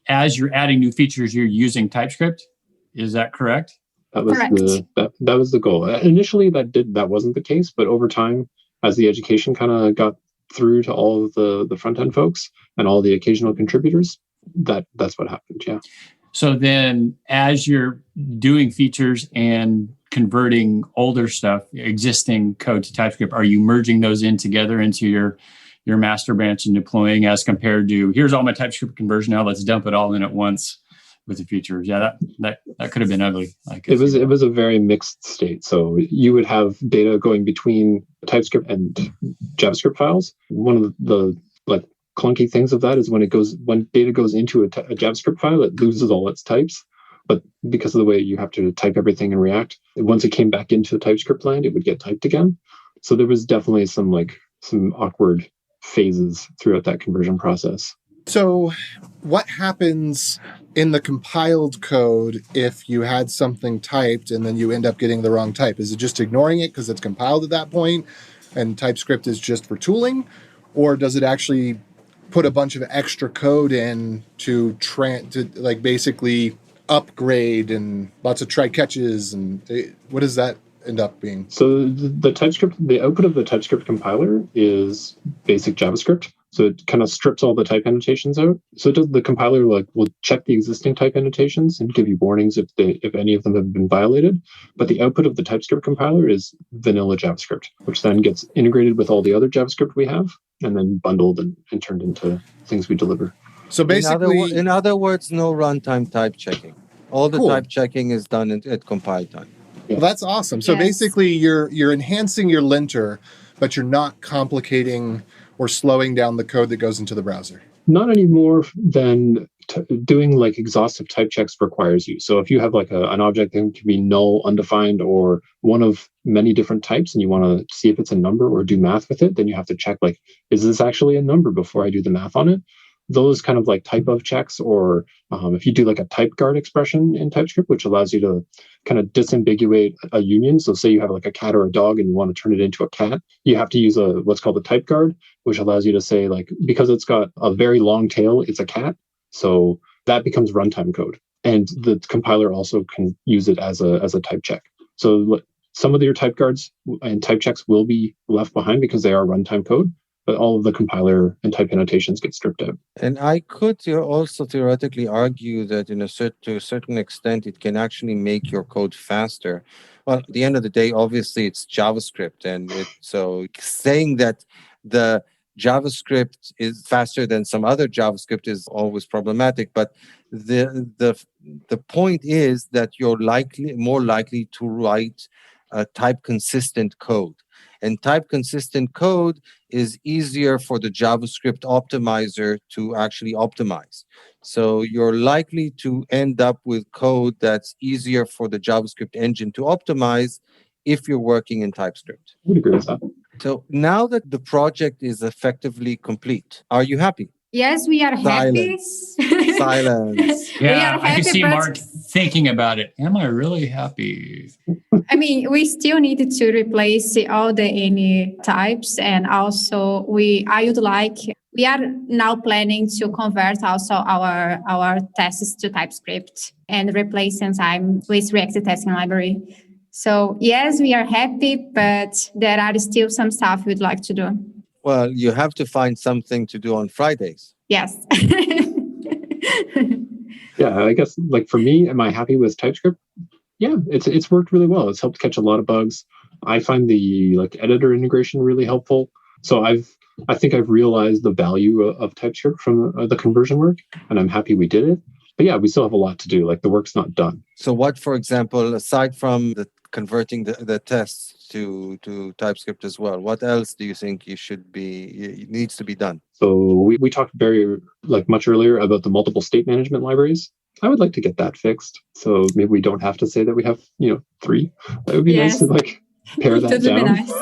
as you're adding new features, you're using TypeScript. Is that correct? That was that was the goal. Initially, that wasn't the case, but over time, as the education kind of got through to all of the front end folks and all the occasional contributors, that's what happened. Yeah. So then, as you're doing features and converting older stuff, existing code to TypeScript, are you merging those in together into your master branch and deploying, as compared to here's all my TypeScript conversion now, let's dump it all in at once with the features? Yeah, that could have been ugly. It was a very mixed state. So you would have data going between TypeScript and JavaScript files. One of the clunky things of that is when data goes into a JavaScript file, it loses all its types. But because of the way you have to type everything in React, once it came back into TypeScript land, it would get typed again. So there was definitely some awkward phases throughout that conversion process. So what happens in the compiled code if you had something typed and then you end up getting the wrong type? Is it just ignoring it because it's compiled at that point and TypeScript is just for tooling? Or does it actually put a bunch of extra code in to basically upgrade and lots of try catches? And what does that end up being? So the output of the TypeScript compiler is basic JavaScript. So it kind of strips all the type annotations out. So the compiler will check the existing type annotations and give you warnings if any of them have been violated. But the output of the TypeScript compiler is vanilla JavaScript, which then gets integrated with all the other JavaScript we have and then bundled and turned into things we deliver. So basically, in other words, no runtime type checking. All the type checking is done at compile time. Yeah. Well, that's awesome. So basically, you're enhancing your linter, but you're not complicating or slowing down the code that goes into the browser. Not any more than doing exhaustive type checks requires you. So if you have an object that can be null, undefined, or one of many different types, and you want to see if it's a number or do math with it, then you have to check is this actually a number before I do the math on it? Those kind of type of checks, or if you do a type guard expression in TypeScript, which allows you to kind of disambiguate a union. So say you have a cat or a dog and you want to turn it into a cat, you have to use what's called a type guard, which allows you to say because it's got a very long tail, it's a cat. So that becomes runtime code. And the compiler also can use it as a type check. So some of your type guards and type checks will be left behind because they are runtime code, but all of the compiler and type annotations get stripped out. And I could also theoretically argue that to a certain extent, it can actually make your code faster. Well, at the end of the day, obviously, it's JavaScript. So saying that the JavaScript is faster than some other JavaScript is always problematic. But the point is that you're more likely to write type consistent code. And type consistent code is easier for the JavaScript optimizer to actually optimize. So you're likely to end up with code that's easier for the JavaScript engine to optimize if you're working in TypeScript. I would agree with that. So now that the project is effectively complete, are you happy? Yes, we are happy. Silence. Yeah, I can see Mark thinking about it. Am I really happy? I mean, we still need to replace all the any types, and also we are now planning to convert also our tests to TypeScript and replace Enzyme with React testing library. So yes, we are happy, but there are still some stuff we'd like to do. Well, you have to find something to do on Fridays. Yes. Yeah, I guess like for me, am I happy with TypeScript? Yeah, it's worked really well. It's helped catch a lot of bugs. I find the editor integration really helpful. So I think I've realized the value of TypeScript from the conversion work, and I'm happy we did it. But yeah, we still have a lot to do. Like the work's not done. So what, for example, aside from converting the tests to TypeScript as well, what else do you think needs to be done? So we talked very much earlier about the multiple state management libraries. I would like to get that fixed. So maybe we don't have to say that we have 3. That would be nice to pare that down. Nice.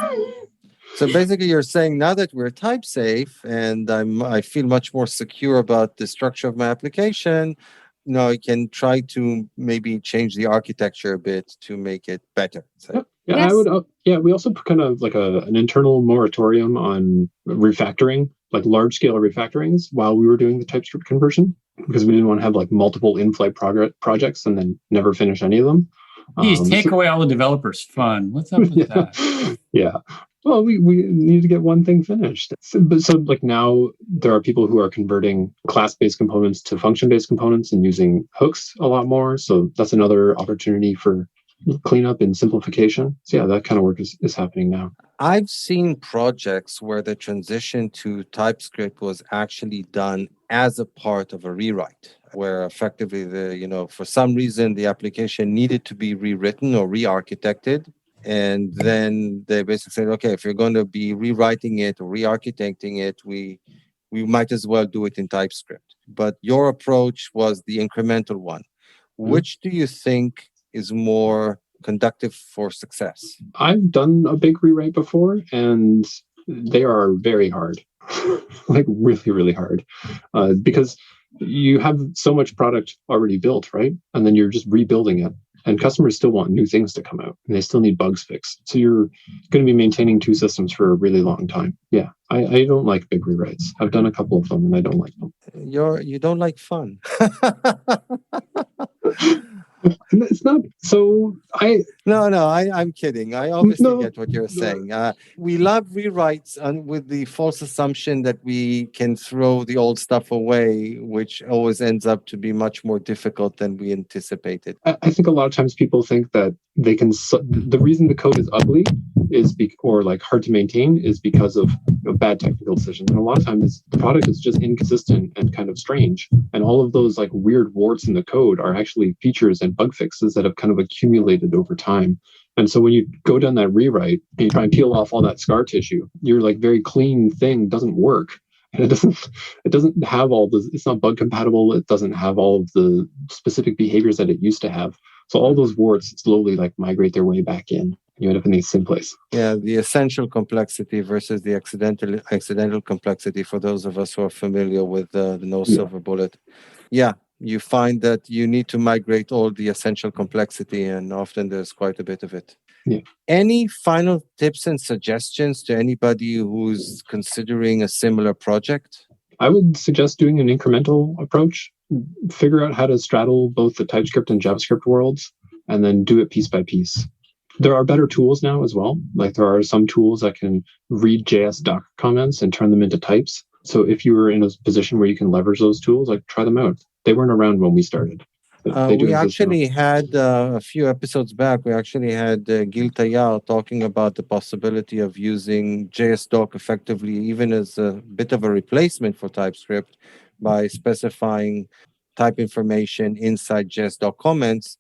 So basically, you're saying now that we're type safe and I feel much more secure about the structure of my application, I can try to maybe change the architecture a bit to make it better. So. Yeah, yes. I would. We also put kind of an internal moratorium on refactoring, large scale refactorings, while we were doing the TypeScript conversion, because we didn't want to have multiple in-flight projects and then never finish any of them. Please take away all the developers' fun. What's up with that? Yeah. Well, we need to get one thing finished. So now there are people who are converting class-based components to function-based components and using hooks a lot more. So that's another opportunity for cleanup and simplification. So yeah, that kind of work is happening now. I've seen projects where the transition to TypeScript was actually done as a part of a rewrite, where effectively for some reason the application needed to be rewritten or re-architected. And then they basically said, okay, if you're going to be rewriting it or re-architecting it, we might as well do it in TypeScript. But your approach was the incremental one. Mm-hmm. Which do you think is more conducive for success? I've done a big rewrite before, and they are very hard, really, really hard, because you have so much product already built, right? And then you're just rebuilding it. And customers still want new things to come out, and they still need bugs fixed. So you're going to be maintaining 2 systems for a really long time. Yeah, I don't like big rewrites. I've done a couple of them, and I don't like them. You don't like fun. It's not. So I'm kidding. I obviously get what you're saying. We love rewrites with the false assumption that we can throw the old stuff away, which always ends up to be much more difficult than we anticipated. I think a lot of times people think that they can. The reason the code is ugly or hard to maintain is because of bad technical decisions, and a lot of times the product is just inconsistent and kind of strange. And all of those weird warts in the code are actually features and bug fixes that have kind of accumulated over time. And so when you go down that rewrite and you try and peel off all that scar tissue, your very clean thing doesn't work. And it doesn't have all the, it's not bug compatible. It doesn't have all of the specific behaviors that it used to have. So all those warts slowly migrate their way back in. You end up in the same place. Yeah, the essential complexity versus the accidental complexity, for those of us who are familiar with the no silver bullet. Yeah, you find that you need to migrate all the essential complexity, and often there's quite a bit of it. Yeah. Any final tips and suggestions to anybody who's considering a similar project? I would suggest doing an incremental approach. figure out how to straddle both the TypeScript and JavaScript worlds, and then do it piece by piece. There are better tools now as well. Like there are some tools that can read JS doc comments and turn them into types. So if you were in a position where you can leverage those tools, like try them out. They weren't around when we started. We actually had a few episodes back, we actually had Gil Tayal talking about the possibility of using JSDoc effectively, even as a bit of a replacement for TypeScript by specifying type information inside JSDoc comments,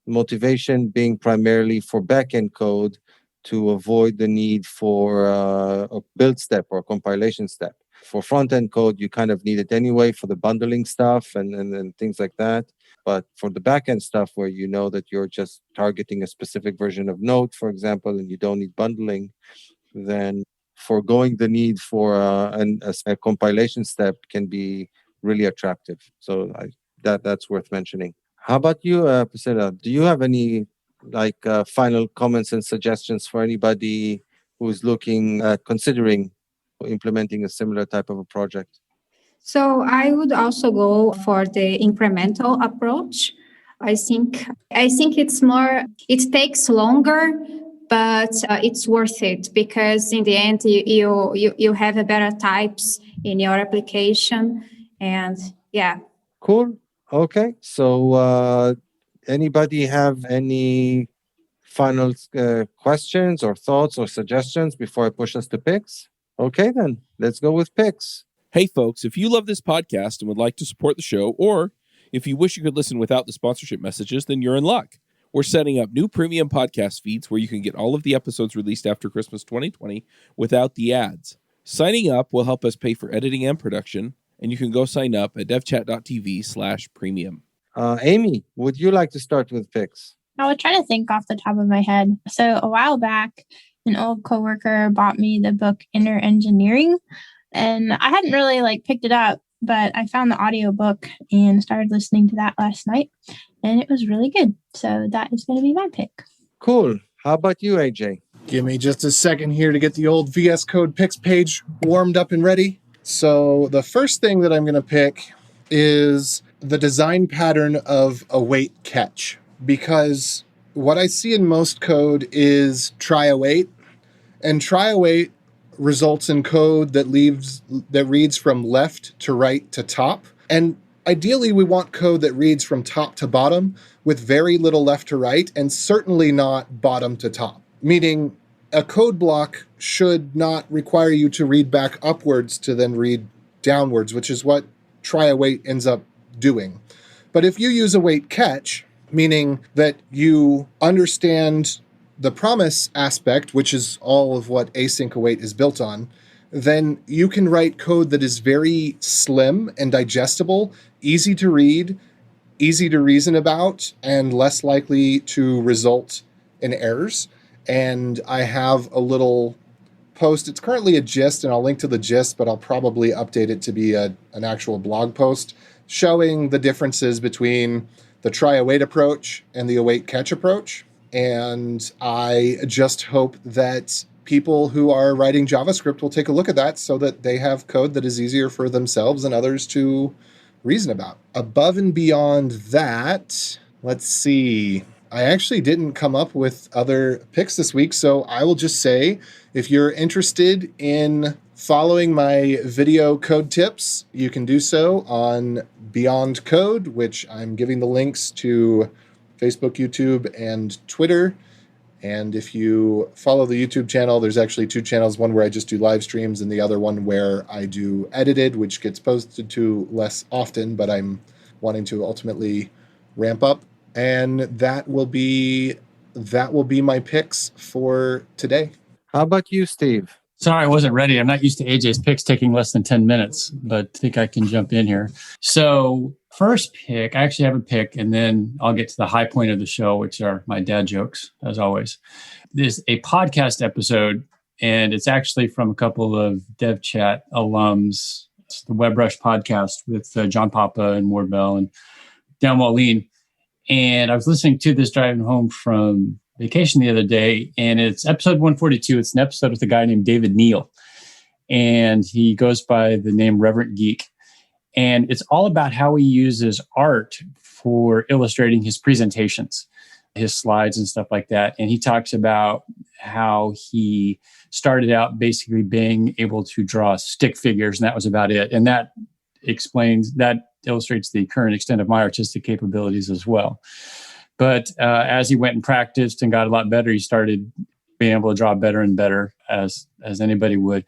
motivation being primarily for backend code to avoid the need for a build step or a compilation step. For front-end code, you kind of need it anyway for the bundling stuff and things like that. But for the backend stuff where you know that you're just targeting a specific version of Node, for example, and you don't need bundling, then foregoing the need for a compilation step can be really attractive. So that's worth mentioning. How about you, Priscila? Do you have any final comments and suggestions for anybody who's looking at considering implementing a similar type of a project? So I would also go for the incremental approach. I think it's more, it takes longer, but it's worth it because in the end you have a better types in your application, and yeah. Cool. Okay. So anybody have any final questions or thoughts or suggestions before I push us to picks? Okay, then let's go with picks. Hey, folks, if you love this podcast and would like to support the show, or if you wish you could listen without the sponsorship messages, then you're in luck. We're setting up new premium podcast feeds where you can get all of the episodes released after Christmas 2020 without the ads. Signing up will help us pay for editing and production, and you can go sign up at devchat.tv/premium. Amy, would you like to start with picks? I was trying to think off the top of my head. So a while back, an old coworker bought me the book Inner Engineering. And I hadn't really picked it up, but I found the audiobook and started listening to that last night. And it was really good. So that is going to be my pick. Cool. How about you, AJ? Give me just a second here to get the old VS Code picks page warmed up and ready. So the first thing that I'm going to pick is the design pattern of await catch. Because what I see in most code is try await. And try await results in code that reads from left to right to top. And ideally, we want code that reads from top to bottom with very little left to right, and certainly not bottom to top. Meaning, a code block should not require you to read back upwards to then read downwards, which is what try await ends up doing. But if you use await catch, meaning that you understand the promise aspect, which is all of what async await is built on, then you can write code that is very slim and digestible, easy to read, easy to reason about, and less likely to result in errors. And I have a little post. It's currently a gist, and I'll link to the gist, but I'll probably update it to be an actual blog post showing the differences between the try await approach and the await catch approach. And I just hope that people who are writing JavaScript will take a look at that so that they have code that is easier for themselves and others to reason about. Above and beyond that, let's see. I actually didn't come up with other picks this week, so I will just say, if you're interested in following my video code tips, you can do so on Beyond Code, which I'm giving the links to Facebook, YouTube, and Twitter. And if you follow the YouTube channel, there's actually two channels, one where I just do live streams and the other one where I do edited, which gets posted to less often, but I'm wanting to ultimately ramp up. And that will be my picks for today. How about you, Steve? Sorry, I wasn't ready. I'm not used to AJ's picks taking less than 10 minutes, but I think I can jump in here. So first pick, I actually have a pick, and then I'll get to the high point of the show, which are my dad jokes, as always. There's a podcast episode, and it's actually from a couple of DevChat alums. It's the WebRush podcast with John Papa and Ward Bell and Dan Wallin. And I was listening to this driving home from vacation the other day, and it's episode 142. It's an episode with a guy named David Neal, and he goes by the name Reverend Geek. And it's all about how he uses art for illustrating his presentations, his slides and stuff like that. And he talks about how he started out basically being able to draw stick figures, and that was about it. And that illustrates the current extent of my artistic capabilities as well. But as he went and practiced and got a lot better, he started being able to draw better and better, as anybody would.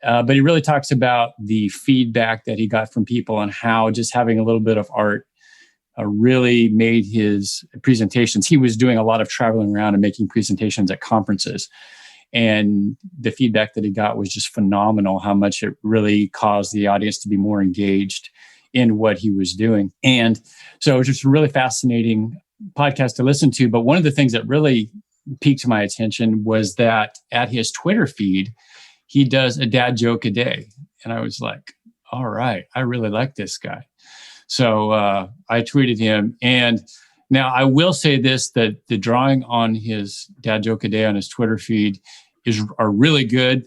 But he really talks about the feedback that he got from people and how just having a little bit of art really made his presentations. He was doing a lot of traveling around and making presentations at conferences. And the feedback that he got was just phenomenal, how much it really caused the audience to be more engaged in what he was doing. And so it was just a really fascinating podcast to listen to. But one of the things that really piqued my attention was that at his Twitter feed, he does a dad joke a day. And I was like, all right, I really like this guy. So I tweeted him. And now I will say this, that the drawing on his dad joke a day on his Twitter feed are really good.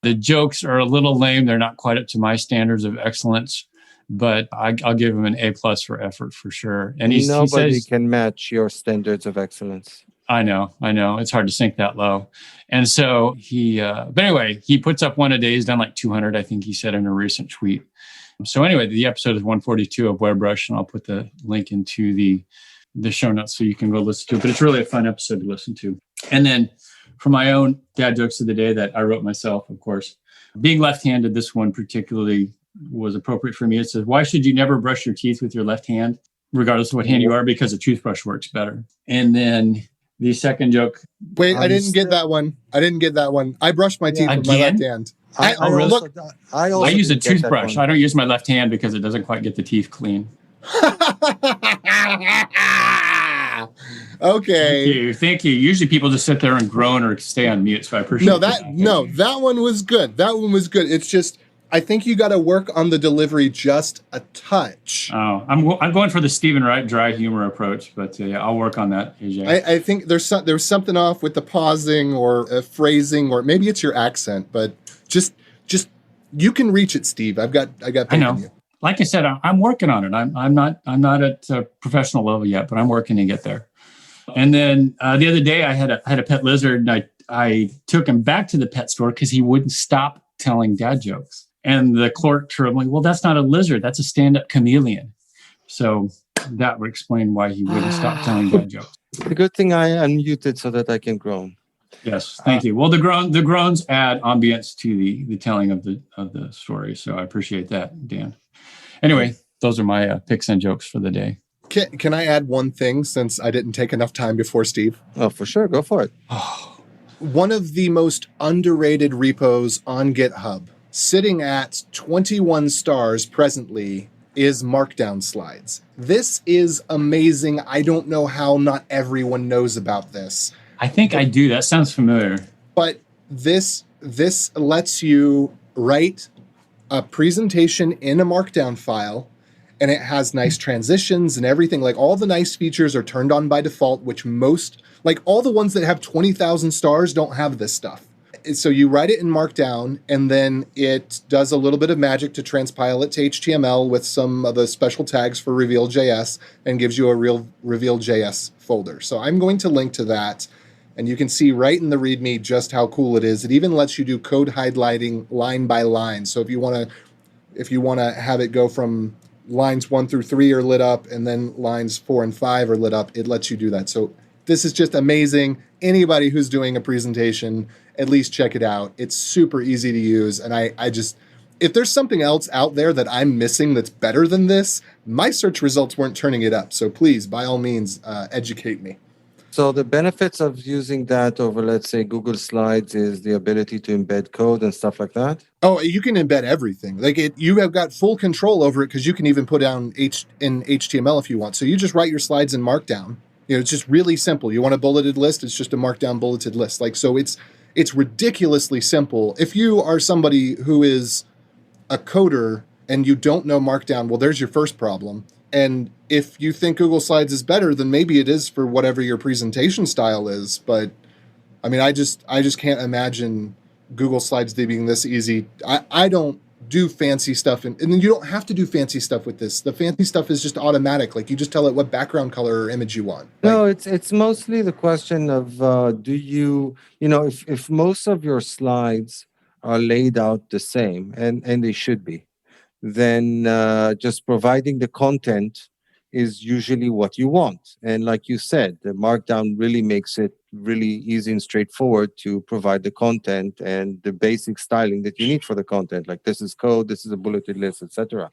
The jokes are a little lame. They're not quite up to my standards of excellence, but I'll give him an A+ for effort for sure. And nobody he says, can match your standards of excellence. I know. It's hard to sink that low. And so but anyway, he puts up one a day. He's done like 200, I think he said in a recent tweet. So anyway, the episode is 142 of WebRush, and I'll put the link into the show notes so you can go listen to it. But it's really a fun episode to listen to. And then for my own dad jokes of the day that I wrote myself, of course, being left-handed, this one particularly was appropriate for me. It says, why should you never brush your teeth with your left hand, regardless of what hand you are? Because a toothbrush works better. And then the second joke. Wait, I didn't get that one. I brushed my teeth with my left hand. I use a toothbrush. I don't use my left hand because it doesn't quite get the teeth clean. Okay. Thank you. Usually people just sit there and groan or stay on mute, so I appreciate that. That one was good. It's just, I think you got to work on the delivery just a touch. Oh, I'm going for the Stephen Wright dry humor approach, but yeah, I'll work on that, AJ. I think there's something off with the pausing or phrasing, or maybe it's your accent, but just you can reach it, Steve. I've got faith I know. in you. Like I said, I'm working on it. I'm not at a professional level yet, but I'm working to get there. And then the other day I had a pet lizard, and I took him back to the pet store because he wouldn't stop telling dad jokes. And the clerk told me, well, that's not a lizard. That's a stand-up chameleon. So that would explain why he wouldn't stop telling dad jokes. The good thing I unmuted so that I can groan. Yes, thank you. Well, the groans add ambience to the telling of the story. So I appreciate that, Dan. Anyway, those are my picks and jokes for the day. Can I add one thing since I didn't take enough time before Steve? Oh, for sure. Go for it. One of the most underrated repos on GitHub, sitting at 21 stars presently, is Markdown slides. This is amazing. I don't know how not everyone knows about this. I think I do. That sounds familiar. But this lets you write a presentation in a Markdown file, and it has nice transitions and everything. Like, all the nice features are turned on by default, which all the ones that have 20,000 stars don't have this stuff. So you write it in Markdown, and then it does a little bit of magic to transpile it to HTML with some of the special tags for Reveal.js, and gives you a real Reveal.js folder. So I'm going to link to that, and you can see right in the README just how cool it is. It even lets you do code highlighting line by line. So if you want to have it go from lines 1 through 3 are lit up, and then lines 4 and 5 are lit up, it lets you do that. So this is just amazing. Anybody who's doing a presentation, at least check it out. It's super easy to use. And I just, if there's something else out there that I'm missing that's better than this, my search results weren't turning it up. So please, by all means, educate me. So the benefits of using that over, let's say, Google Slides is the ability to embed code and stuff like that? Oh, you can embed everything. You have got full control over it, because you can even put down in HTML if you want. So you just write your slides in Markdown. It's just really simple. You want a bulleted list, it's just a Markdown bulleted list. So it's ridiculously simple. If you are somebody who is a coder and you don't know Markdown, well, there's your first problem. And if you think Google Slides is better, then maybe it is for whatever your presentation style is. But I mean, I just can't imagine Google Slides being this easy. I don't do fancy stuff. And then you don't have to do fancy stuff with this. The fancy stuff is just automatic. Like you just tell it what background color or image you want. No, it's mostly the question of do you, if most of your slides are laid out the same, and they should be, then just providing the content is usually what you want. And like you said, the Markdown really makes it really easy and straightforward to provide the content and the basic styling that you need for the content. Like this is code, this is a bulleted list, etc.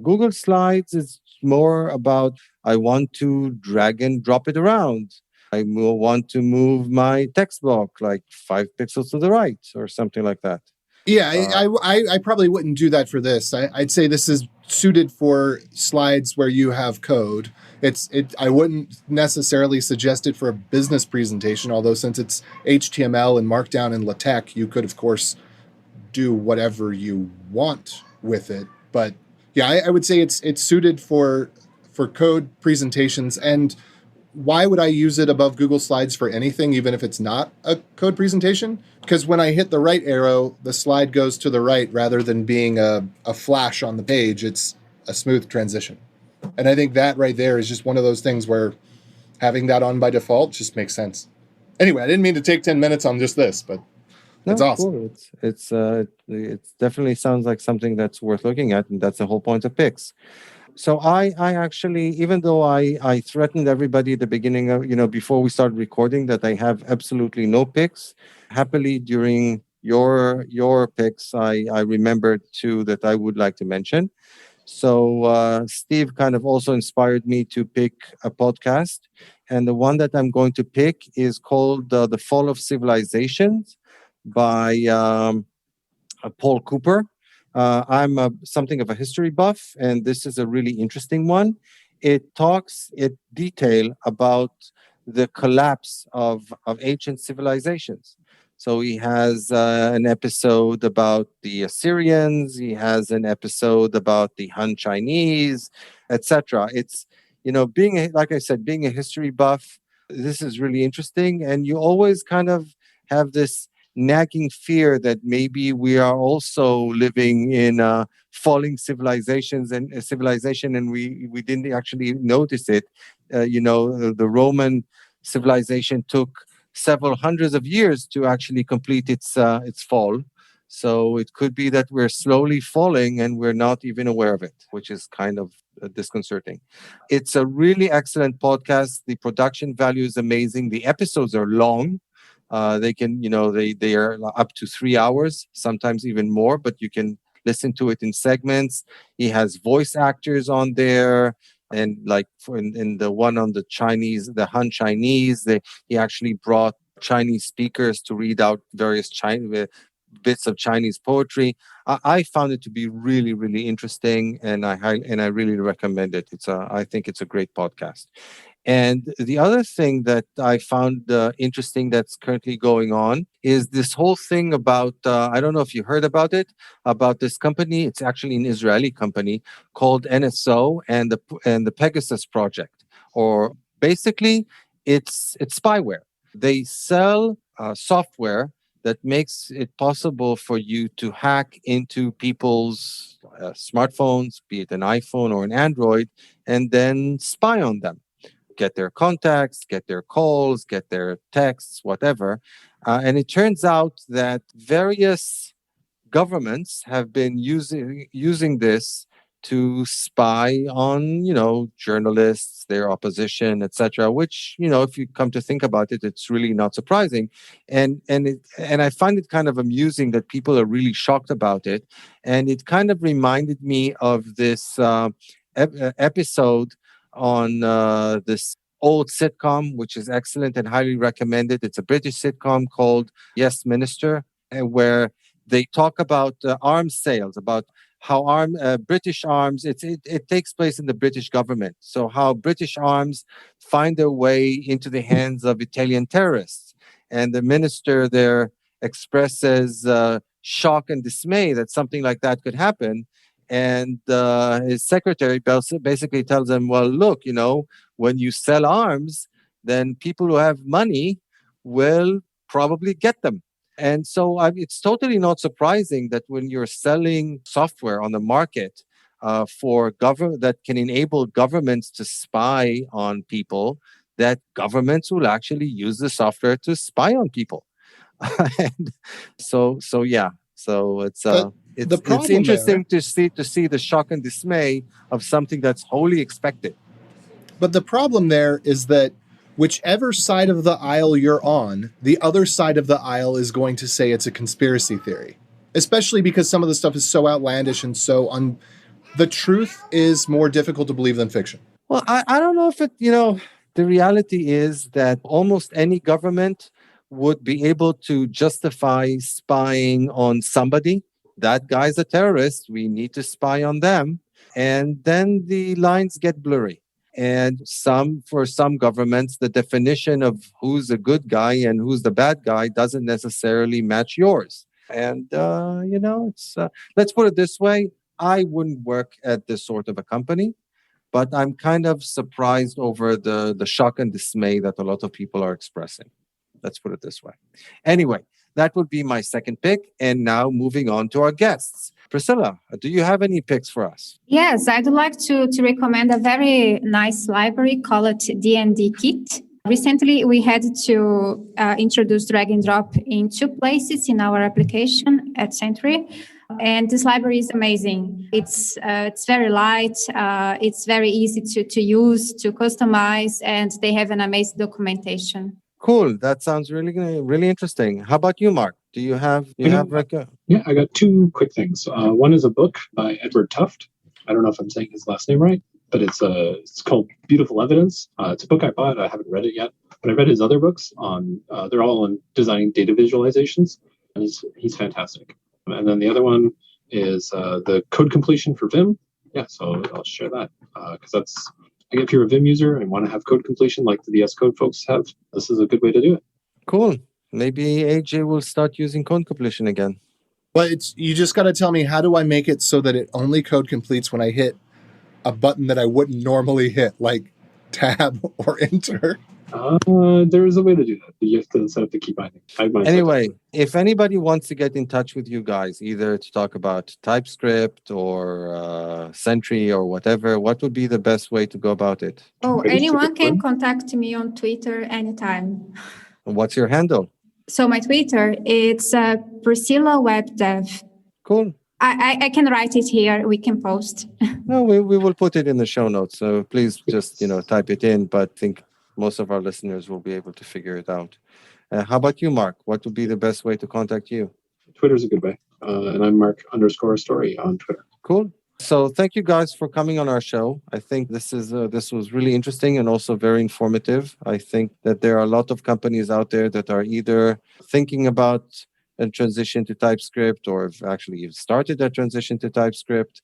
Google Slides is more about I want to drag and drop it around. I want to move my text block like 5 pixels to the right or something like that. Yeah, I probably wouldn't do that for this. I'd say this is suited for slides where you have code. I wouldn't necessarily suggest it for a business presentation, although since it's HTML and Markdown and LaTeX, you could, of course, do whatever you want with it. But yeah, I would say it's suited for code presentations. And why would I use it above Google Slides for anything, even if it's not a code presentation? Because when I hit the right arrow, the slide goes to the right rather than being a flash on the page. It's a smooth transition. And I think that right there is just one of those things where having that on by default just makes sense. Anyway, I didn't mean to take 10 minutes on just this, but it's awesome. Cool. It definitely sounds like something that's worth looking at, and that's the whole point of Pix. So I actually, even though I threatened everybody at the beginning of, before we started recording that I have absolutely no picks, happily during your picks, I remembered two that I would like to mention. So Steve kind of also inspired me to pick a podcast. And the one that I'm going to pick is called The Fall of Civilizations by Paul Cooper. I'm something of a history buff, and this is a really interesting one. It talks in detail about the collapse of ancient civilizations. So he has an episode about the Assyrians. He has an episode about the Han Chinese, etc. It's, like I said, being a history buff, this is really interesting. And you always kind of have this nagging fear that maybe we are also living in falling civilization, and we didn't actually notice it. The Roman civilization took several hundreds of years to actually complete its fall. So it could be that we're slowly falling and we're not even aware of it, which is kind of disconcerting. It's a really excellent podcast. The production value is amazing. The episodes are long. They can, they are up to 3 hours, sometimes even more, but you can listen to it in segments. He has voice actors on there. And like in the one on the Han Chinese, he actually brought Chinese speakers to read out various bits of Chinese poetry. I found it to be really, really interesting, and I really recommend it. I think it's a great podcast. And the other thing that I found interesting that's currently going on is this whole thing about, I don't know if you heard about it, about this company. It's actually an Israeli company called NSO and the Pegasus Project. Or basically, it's spyware. They sell software that makes it possible for you to hack into people's smartphones, be it an iPhone or an Android, and then spy on them. Get their contacts, get their calls, get their texts, whatever. And it turns out that various governments have been using this to spy on, journalists, their opposition, etc. Which, if you come to think about it, it's really not surprising. And I find it kind of amusing that people are really shocked about it. And it kind of reminded me of this episode on this old sitcom, which is excellent and highly recommended. It's a British sitcom called Yes Minister, where they talk about arms sales, about how British arms, it takes place in the British government. So how British arms find their way into the hands of Italian terrorists. And the minister there expresses shock and dismay that something like that could happen. And his secretary basically tells him, well, look, when you sell arms, then people who have money will probably get them. And so it's totally not surprising that when you're selling software on the market for government that can enable governments to spy on people, that governments will actually use the software to spy on people. And so yeah. So it's interesting to see the shock and dismay of something that's wholly expected. But the problem there is that whichever side of the aisle you're on, the other side of the aisle is going to say it's a conspiracy theory, especially because some of the stuff is so outlandish and so the truth is more difficult to believe than fiction. Well, I don't know if the reality is that almost any government would be able to justify spying on somebody. That guy's a terrorist. We need to spy on them. And then the lines get blurry. And for some governments, the definition of who's a good guy and who's the bad guy doesn't necessarily match yours. And, it's let's put it this way. I wouldn't work at this sort of a company, but I'm kind of surprised over the shock and dismay that a lot of people are expressing. Let's put it this way. Anyway, that would be my second pick. And now moving on to our guests. Priscila, do you have any picks for us? Yes, I'd like to recommend a very nice library called D&D Kit. Recently, we had to introduce drag and drop in 2 places in our application at Sentry. And this library is amazing. It's very light. It's very easy to use, to customize, and they have an amazing documentation. Cool. That sounds really interesting. How about you, Mark? Do you have Yeah, I got 2 quick things. One is a book by Edward Tufte. I don't know if I'm saying his last name right, but it's called Beautiful Evidence. It's a book I bought. I haven't read it yet, but I read his other books on. They're all on designing data visualizations, and he's fantastic. And then the other one is the code completion for Vim. Yeah, so I'll share that because if you're a Vim user and want to have code completion like the VS Code folks have, this is a good way to do it. Cool. Maybe AJ will start using code completion again. But you just got to tell me, how do I make it so that it only code completes when I hit a button that I wouldn't normally hit, like tab or enter? There is a way to do that. You have to set up the key binding. Anyway, if anybody wants to get in touch with you guys, either to talk about TypeScript or Sentry or whatever, what would be the best way to go about it? Oh, anyone can contact me on Twitter anytime. What's your handle? So my Twitter, it's Priscila Web Dev. Cool. I can write it here. We can post. No, we will put it in the show notes. So please just, type it in. But I think most of our listeners will be able to figure it out. How about you, Mark? What would be the best way to contact you? Twitter's a good way. And I'm Mark_story on Twitter. Cool. So thank you guys for coming on our show. I think this was really interesting and also very informative. I think that there are a lot of companies out there that are either thinking about a transition to TypeScript or have actually started that transition to TypeScript.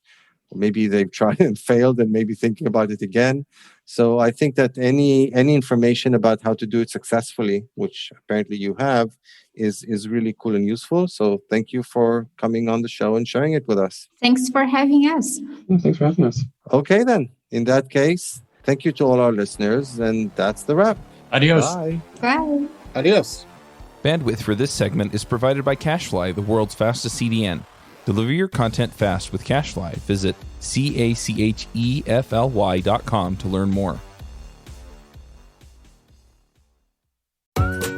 Maybe they've tried and failed and maybe thinking about it again. So I think that any information about how to do it successfully, which apparently you have, is really cool and useful. So thank you for coming on the show and sharing it with us. Thanks for having us. Yeah, thanks for having us. Okay, then. In that case, thank you to all our listeners. And that's the wrap. Adios. Bye. Bye. Adios. Bandwidth for this segment is provided by CacheFly, the world's fastest CDN. Deliver your content fast with CacheFly. Visit CacheFly.com to learn more.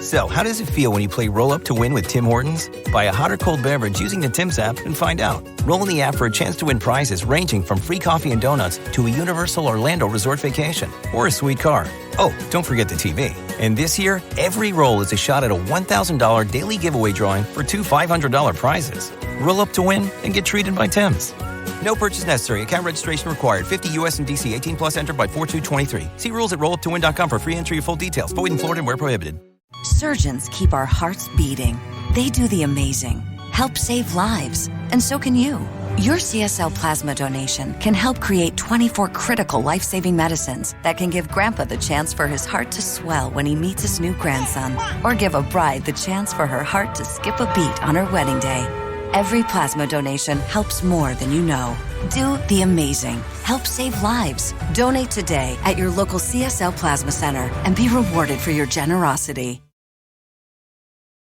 So, how does it feel when you play Roll Up to Win with Tim Hortons? Buy a hot or cold beverage using the Tim's app and find out. Roll in the app for a chance to win prizes ranging from free coffee and donuts to a Universal Orlando resort vacation or a sweet car. Oh, don't forget the TV. And this year, every roll is a shot at a $1,000 daily giveaway drawing for 2 $500 prizes. Roll up to win and get treated by Tim's. No purchase necessary. Account registration required. 50 U.S. and D.C. 18 plus entered by 4/2/23. See rules at rolluptowin.com for free entry and full details. Void in Florida and where prohibited. Surgeons keep our hearts beating. They do the amazing. Help save lives. And so can you. Your CSL plasma donation can help create 24 critical life-saving medicines that can give Grandpa the chance for his heart to swell when he meets his new grandson, or give a bride the chance for her heart to skip a beat on her wedding day. Every plasma donation helps more than you know. Do the amazing. Help save lives. Donate today at your local CSL Plasma Center and be rewarded for your generosity.